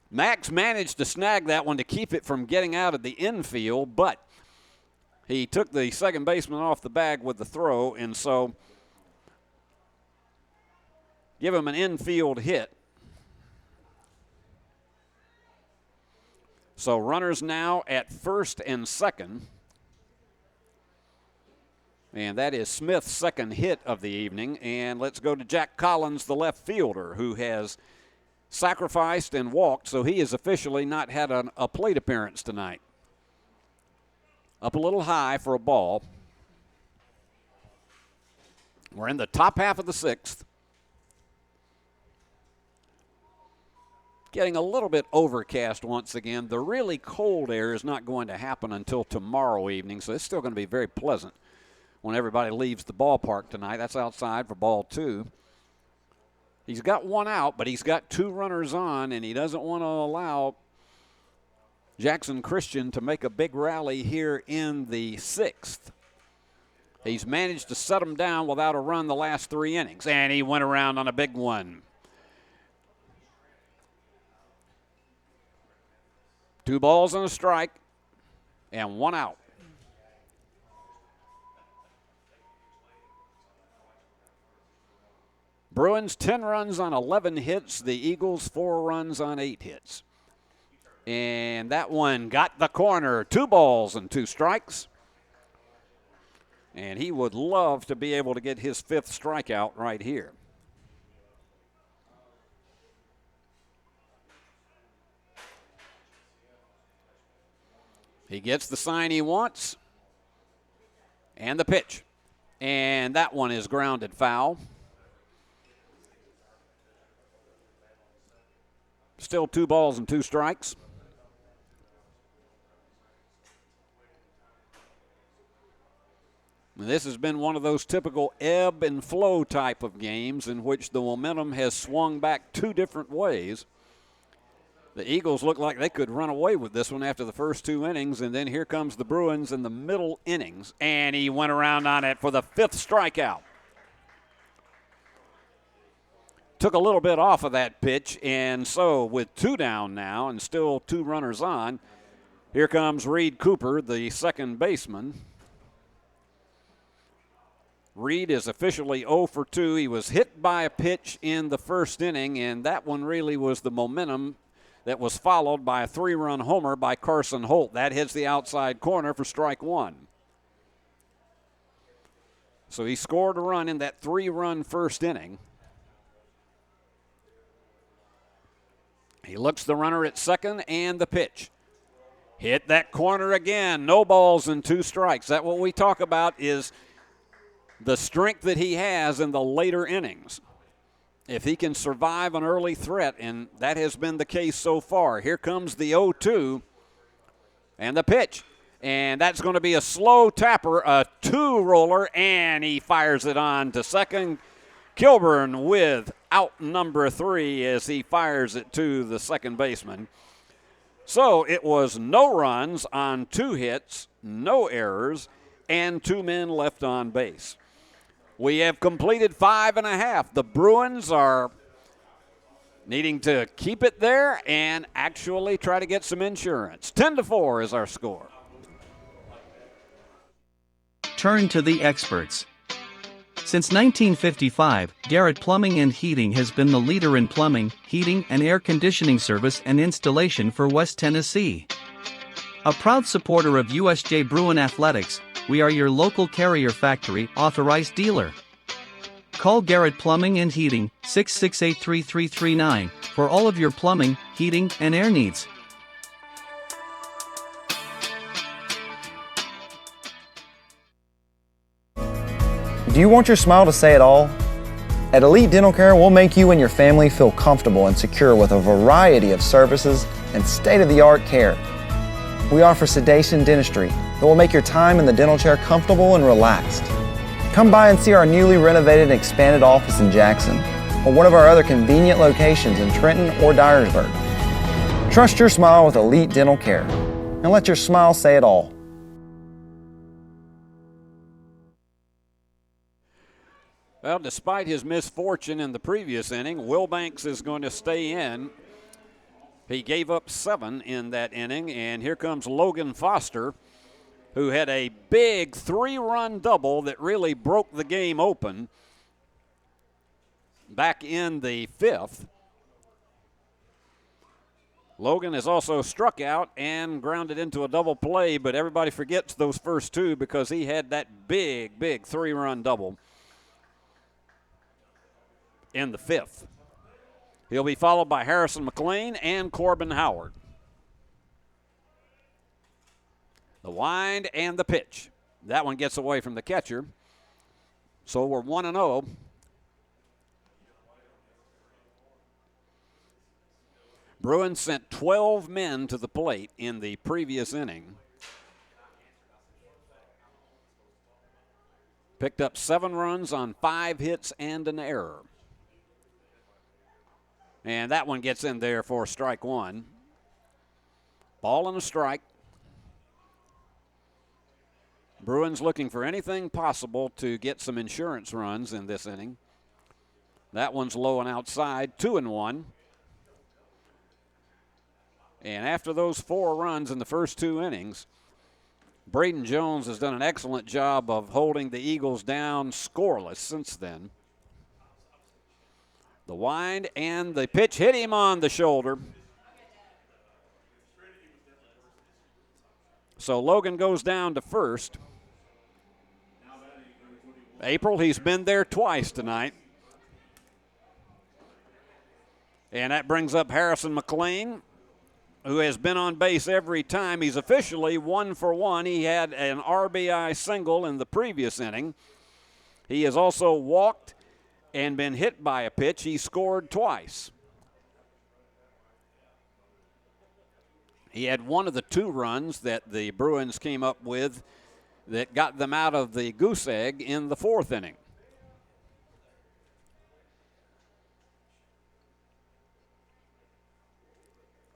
Max managed to snag that one to keep it from getting out of the infield, but he took the second baseman off the bag with the throw, and so give him an infield hit. So runners now at first and second. And that is Smith's second hit of the evening. And let's go to Jack Collins, the left fielder, who has sacrificed and walked, so he has officially not had a plate appearance tonight. Up a little high for a ball. We're in the top half of the 6th. Getting a little bit overcast once again. The really cold air is not going to happen until tomorrow evening, so it's still going to be very pleasant when everybody leaves the ballpark tonight. That's outside for ball 2. He's got 1 out, but he's got 2 runners on, and he doesn't want to allow Jackson Christian to make a big rally here in the 6th. He's managed to set him down without a run the last 3 innings, and he went around on a big one. 2 balls and a strike, and 1 out. Bruins 10 runs on 11 hits. The Eagles 4 runs on 8 hits. And that one got the corner. 2 balls and 2 strikes. And he would love to be able to get his 5th strikeout right here. He gets the sign he wants. And the pitch. And that one is grounded foul. Still 2 balls and 2 strikes. And this has been one of those typical ebb and flow type of games in which the momentum has swung back 2 different ways. The Eagles look like they could run away with this one after the first 2 innings, and then here comes the Bruins in the middle innings, and he went around on it for the 5th strikeout. Took a little bit off of that pitch, and so with 2 down now and still 2 runners on, here comes Reed Cooper, the second baseman. Reed is officially 0 for 2. He was hit by a pitch in the first inning, and that one really was the momentum that was followed by a 3-run homer by Carson Holt. That hits the outside corner for strike 1. So he scored a run in that 3-run first inning. He looks the runner at second, and the pitch. Hit that corner again. No balls and 2 strikes. That's what we talk about, is the strength that he has in the later innings. If he can survive an early threat, and that has been the case so far. Here comes the 0-2 and the pitch. And that's going to be a slow tapper, a 2-roller, and he fires it on to second. Kilburn with out number 3 as he fires it to the second baseman. So it was no runs on 2 hits, no errors, and 2 men left on base. We have completed 5.5. The Bruins are needing to keep it there and actually try to get some insurance. 10-4 is our score. Turn to the experts. Since 1955, Garrett Plumbing and Heating has been the leader in plumbing, heating, and air conditioning service and installation for West Tennessee. A proud supporter of USJ Bruin Athletics, we are your local Carrier Factory authorized dealer. Call Garrett Plumbing and Heating, 668-3339, for all of your plumbing, heating, and air needs. Do you want your smile to say it all? At Elite Dental Care, we'll make you and your family feel comfortable and secure with a variety of services and state-of-the-art care. We offer sedation dentistry that will make your time in the dental chair comfortable and relaxed. Come by and see our newly renovated and expanded office in Jackson, or one of our other convenient locations in Trenton or Dyersburg. Trust your smile with Elite Dental Care, and let your smile say it all. Well, despite his misfortune in the previous inning, Wilbanks is going to stay in. He gave up 7 in that inning, and here comes Logan Foster, who had a big 3-run double that really broke the game open back in the 5th. Logan has also struck out and grounded into a double play, but everybody forgets those first 2 because he had that big 3-run double in the 5th. He'll be followed by Harrison McLean and Corbin Howard. The wind and the pitch. That one gets away from the catcher. So we're 1-0. Bruins sent 12 men to the plate in the previous inning. Picked up 7 runs on 5 hits and an error. And that one gets in there for strike 1. Ball and a strike. Bruins looking for anything possible to get some insurance runs in this inning. That one's low and outside, 2-1. And after those 4 runs in the first 2 innings, Braden Jones has done an excellent job of holding the Eagles down scoreless since then. The wind and the pitch hit him on the shoulder. So Logan goes down to first. April, he's been there twice tonight. And that brings up Harrison McLean, who has been on base every time. He's officially 1 for 1. He had an RBI single in the previous inning. He has also walked and been hit by a pitch. He scored twice. He had one of the 2 runs that the Bruins came up with that got them out of the goose egg in the 4th inning.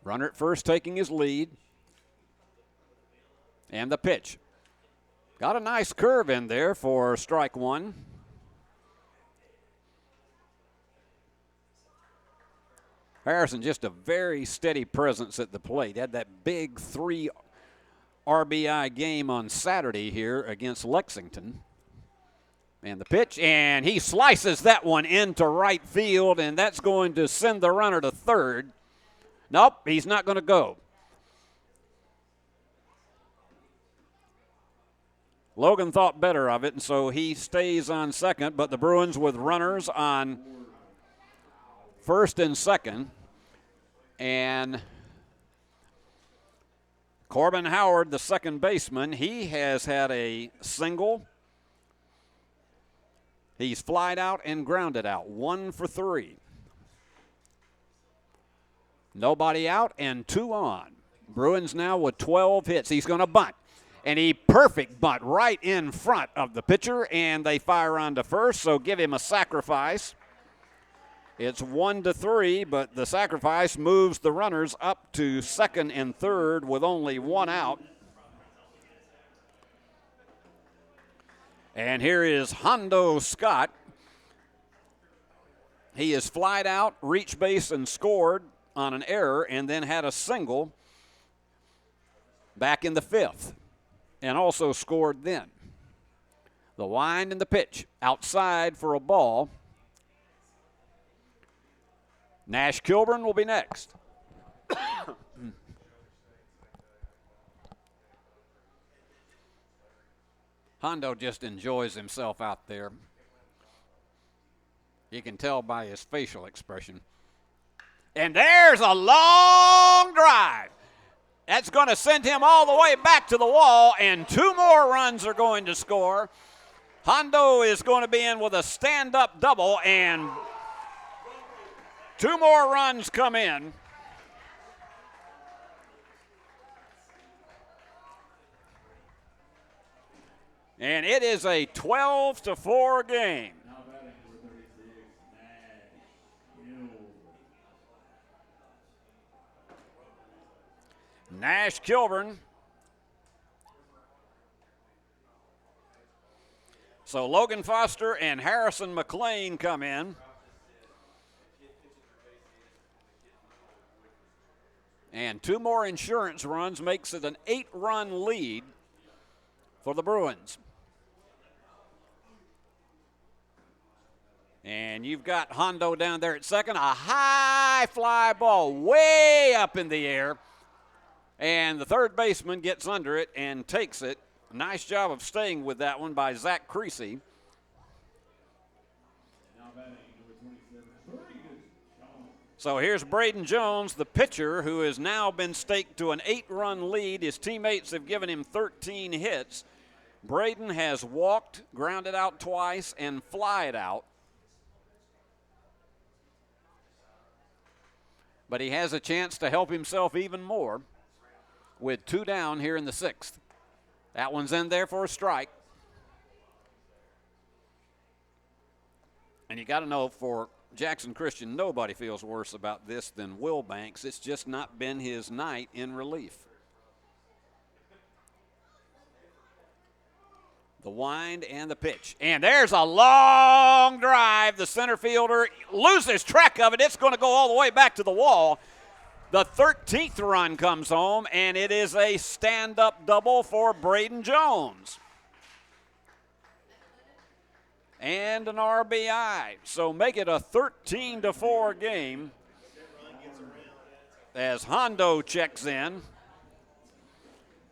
Runner at first taking his lead. And the pitch. Got a nice curve in there for strike 1. Harrison just a very steady presence at the plate. Had that big 3 RBI game on Saturday here against Lexington. And the pitch, and he slices that one into right field, and that's going to send the runner to third. Nope, he's not going to go. Logan thought better of it, and so he stays on second, but the Bruins with runners on first and second. And Corbin Howard, the second baseman, he has had a single. He's flied out and grounded out, 1 for 3. Nobody out and 2 on. Bruins now with 12 hits. He's going to bunt. And he perfect bunt right in front of the pitcher, and they fire on to first, so give him a sacrifice. It's 1-3, but the sacrifice moves the runners up to second and third with only 1 out. And here is Hondo Scott. He has flied out, reached base, and scored on an error, and then had a single back in the 5th, and also scored then. The wind and the pitch outside for a ball. Nash Kilburn will be next. Hondo just enjoys himself out there. You can tell by his facial expression. And there's a long drive. That's going to send him all the way back to the wall, and 2 more runs are going to score. Hondo is going to be in with a stand-up double, and 2 more runs come in. And it is a 12-4 game. Nash Kilburn. So Logan Foster and Harrison McLean come in. And 2 more insurance runs makes it an 8-run lead for the Bruins. And you've got Hondo down there at second. A high fly ball way up in the air. And the third baseman gets under it and takes it. Nice job of staying with that one by Zach Creasy. So here's Braden Jones, the pitcher, who has now been staked to an 8-run lead. His teammates have given him 13 hits. Braden has walked, grounded out twice, and flied out. But he has a chance to help himself even more with 2 down here in the 6th. That one's in there for a strike. And you got to know, for Jackson Christian, nobody feels worse about this than Will Banks. It's just not been his night in relief. The wind and the pitch. And there's a long drive. The center fielder loses track of it. It's going to go all the way back to the wall. The 13th run comes home, and it is a stand-up double for Braden Jones. And an RBI. So make it a 13-4 game as Hondo checks in.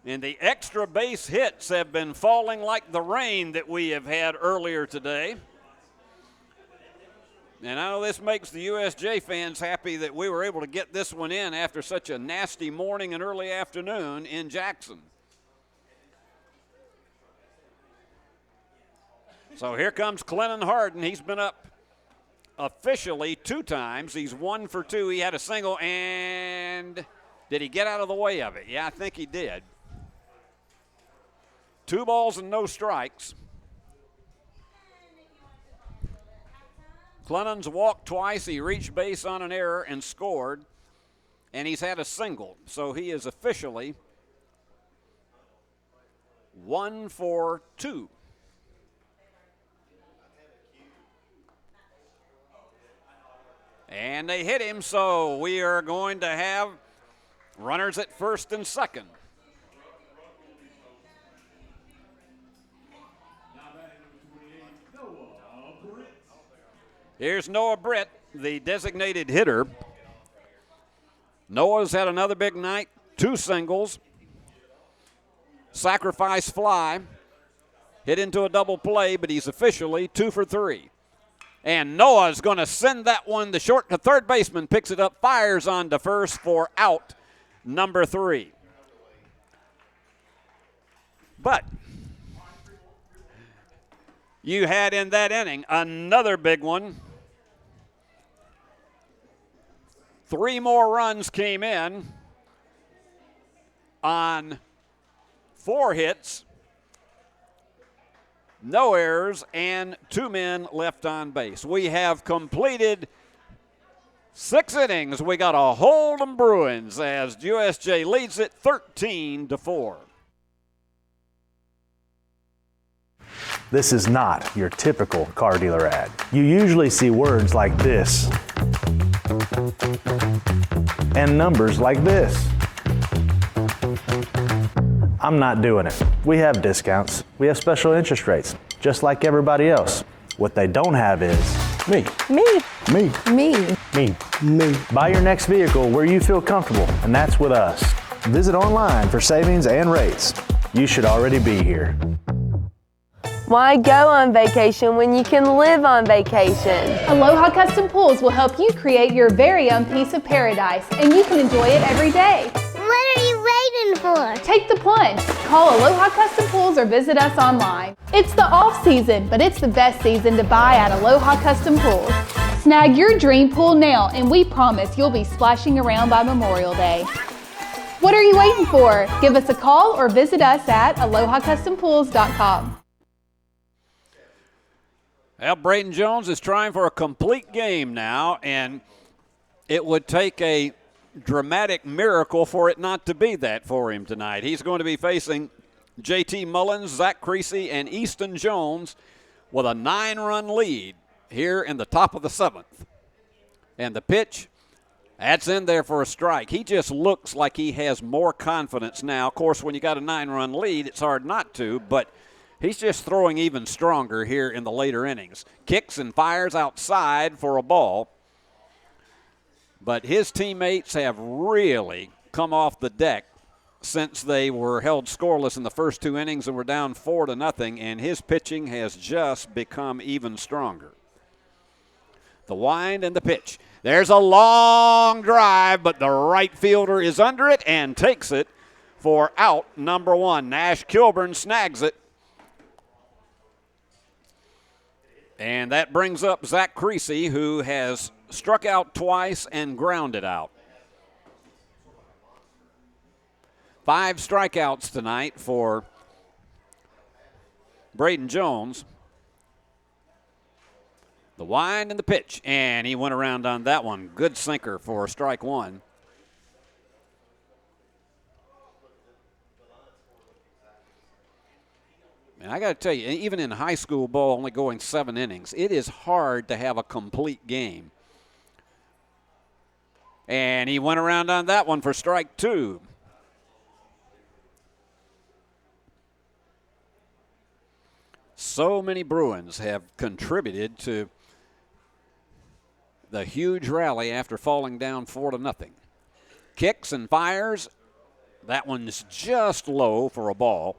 And the extra base hits have been falling like the rain that we have had earlier today. And I know this makes the USJ fans happy that we were able to get this one in after such a nasty morning and early afternoon in Jackson. So here comes Clennon Harden. He's been up officially 2 times. He's 1 for 2. He had a single, and did he get out of the way of it? Yeah, I think he did. 2 balls and no strikes. Clennon's walked twice. He reached base on an error and scored, and he's had a single. So he is officially 1 for 2. And they hit him, so we are going to have runners at first and second. Here's Noah Britt, the designated hitter. Noah's had another big night, 2 singles, sacrifice fly, hit into a double play, but he's officially 2 for 3. And Noah's going to send that one. The short to third baseman picks it up, fires on to first for out number 3. But you had in that inning another big one. 3 more runs came in on 4 hits, no errors, and 2 men left on base. We have completed 6 innings. We got a Hold'em Bruins as USJ leads it 13-4. This is not your typical car dealer ad. You usually see words like this and numbers like this. I'm not doing it. We have discounts. We have special interest rates, just like everybody else. What they don't have is me. Me. Me. Me. Me. Me. Buy your next vehicle where you feel comfortable, and that's with us. Visit online for savings and rates. You should already be here. Why go on vacation when you can live on vacation? Aloha Custom Pools will help you create your very own piece of paradise, and you can enjoy it every day. What are you waiting for? Take the plunge. Call Aloha Custom Pools or visit us online. It's the off season, but it's the best season to buy at Aloha Custom Pools. Snag your dream pool now, and we promise you'll be splashing around by Memorial Day. What are you waiting for? Give us a call or visit us at AlohaCustomPools.com. Well, Braden Jones is trying for a complete game now, and it would take a dramatic miracle for it not to be that for him tonight. He's going to be facing J.T. Mullins, Zach Creasy, and Easton Jones with a 9-run lead here in the top of the 7th. And the pitch, that's in there for a strike. He just looks like he has more confidence now. Of course, when you got a 9-run lead, it's hard not to, but he's just throwing even stronger here in the later innings. Kicks and fires outside for a ball. But his teammates have really come off the deck since they were held scoreless in the first 2 innings and were down 4-0, and his pitching has just become even stronger. The wind and the pitch. There's a long drive, but the right fielder is under it and takes it for out number 1. Nash Kilburn snags it. And that brings up Zach Creasy, who has struck out twice and grounded out. 5 strikeouts tonight for Braden Jones. The wind and the pitch, and he went around on that one. Good sinker for strike 1. And I got to tell you, even in high school ball, only going 7 innings, it is hard to have a complete game. And he went around on that one for strike 2. So many Bruins have contributed to the huge rally after falling down 4-0. Kicks and fires. That one's just low for a ball.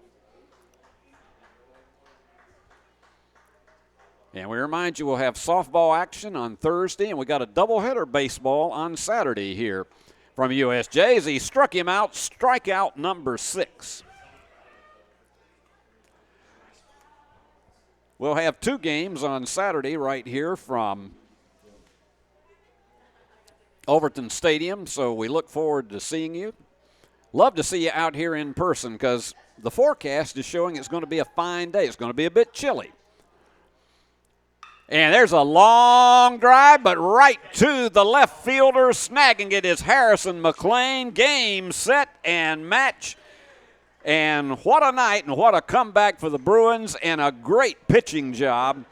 And we remind you we'll have softball action on Thursday, and we got a doubleheader baseball on Saturday here from USJ as he struck him out, strikeout number 6. We'll have 2 games on Saturday right here from Overton Stadium, so we look forward to seeing you. Love to see you out here in person because the forecast is showing it's going to be a fine day. It's going to be a bit chilly. And there's a long drive, but right to the left fielder. Snagging it is Harrison McLean. Game, set, and match. And what a night and what a comeback for the Bruins, and a great pitching job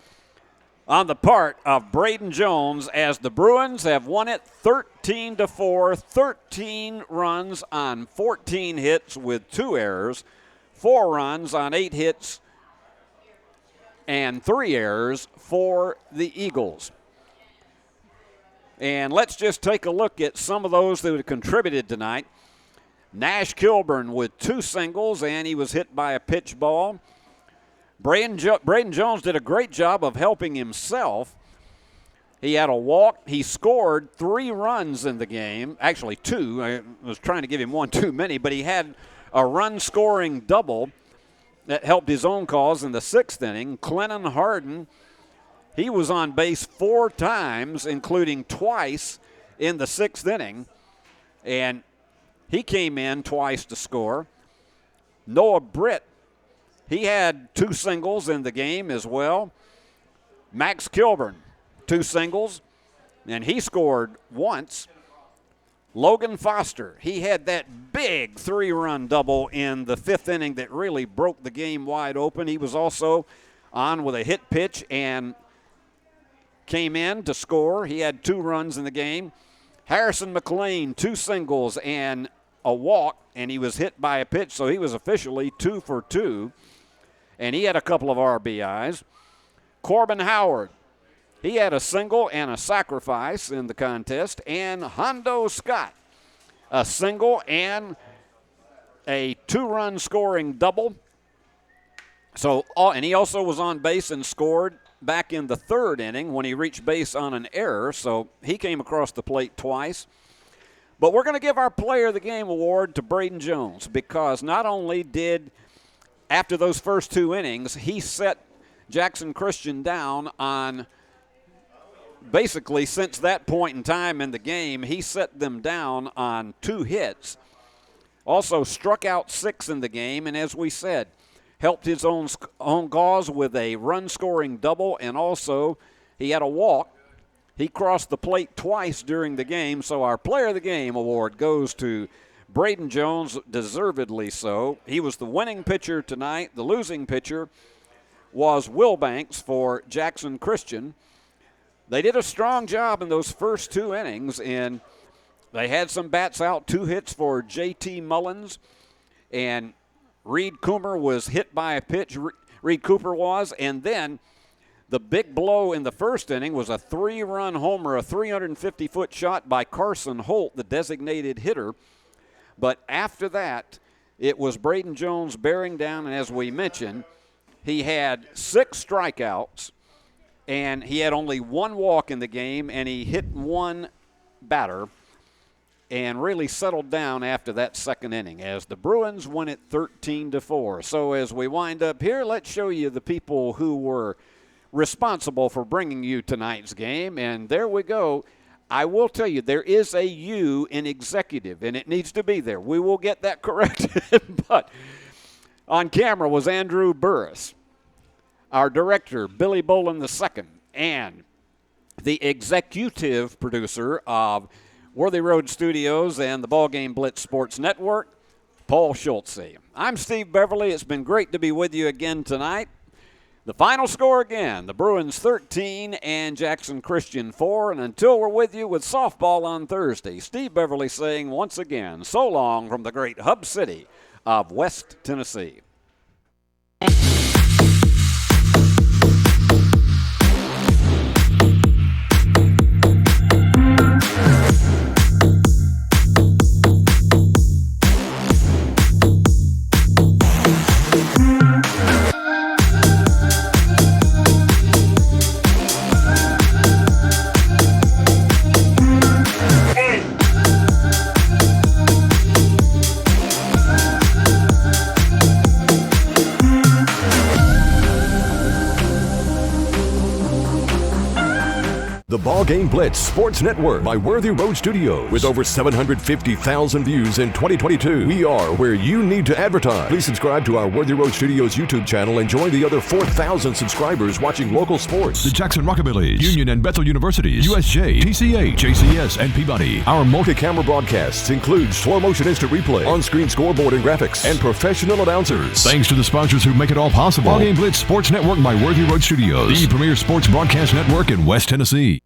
on the part of Braden Jones as the Bruins have won it 13-4, 13 runs on 14 hits with 2 errors, 4 runs on 8 hits, and 3 errors for the Eagles. And let's just take a look at some of those that have contributed tonight. Nash Kilburn with 2 singles, and he was hit by a pitch ball. Braden Jones did a great job of helping himself. He had a walk. He scored 3 runs in the game. Actually 2. I was trying to give him 1 too many, but he had a run-scoring double that helped his own cause in the 6th inning. Clennon Harden, he was on base 4 times, including twice in the 6th inning, and he came in twice to score. Noah Britt, he had 2 singles in the game as well. Max Kilburn, 2 singles, and he scored once. Logan Foster, he had that big 3-run double in the 5th inning that really broke the game wide open. He was also on with a hit pitch and came in to score. He had 2 runs in the game. Harrison McLean, 2 singles and a walk, and he was hit by a pitch, so he was officially 2 for 2, and he had a couple of RBIs. Corbin Howard, he had a single and a sacrifice in the contest, and Hondo Scott, a single and a 2-run scoring double. So, and he also was on base and scored back in the 3rd inning when he reached base on an error, so he came across the plate twice. But we're going to give our Player of the Game award to Braden Jones, because not only did, after those first 2 innings, he set Jackson Christian down on, basically since that point in time in the game, he set them down on 2 hits. Also struck out 6 in the game, and as we said, helped his own cause with a run-scoring double, and also he had a walk. He crossed the plate twice during the game, so our Player of the Game award goes to Braden Jones, deservedly so. He was the winning pitcher tonight. The losing pitcher was Will Banks for Jackson Christian. They did a strong job in those first 2 innings, and they had some bats out, 2 hits for J.T. Mullins, and Reed Cooper was hit by a pitch. Reed Cooper was, and then the big blow in the first inning was a 3-run homer, a 350-foot shot by Carson Holt, the designated hitter. But after that, it was Braden Jones bearing down, and as we mentioned, he had 6 strikeouts, and he had only 1 walk in the game, and he hit 1 batter and really settled down after that 2nd inning as the Bruins win it 13-4. So as we wind up here, let's show you the people who were responsible for bringing you tonight's game, and there we go. I will tell you, there is a U in executive, and it needs to be there. We will get that corrected, but on camera was Andrew Burris, our director, Billy Bolin II, and the executive producer of Worthy Road Studios and the BallGame Blitz Sports Network, Paul Schultze. I'm Steve Beverly. It's been great to be with you again tonight. The final score again, the Bruins 13 and Jackson Christian 4. And until we're with you with softball on Thursday, Steve Beverly saying once again, so long from the great hub city of West Tennessee. The BallGame Blitz Sports Network by Worthy Road Studios. With over 750,000 views in 2022, we are where you need to advertise. Please subscribe to our Worthy Road Studios YouTube channel and join the other 4,000 subscribers watching local sports. The Jackson Rockabillys, Union and Bethel Universities, USJ, TCA, JCS, and Peabody. Our multi-camera broadcasts include slow motion instant replay, on-screen scoreboard and graphics, and professional announcers. Thanks to the sponsors who make it all possible. BallGame Blitz Sports Network by Worthy Road Studios, the premier sports broadcast network in West Tennessee.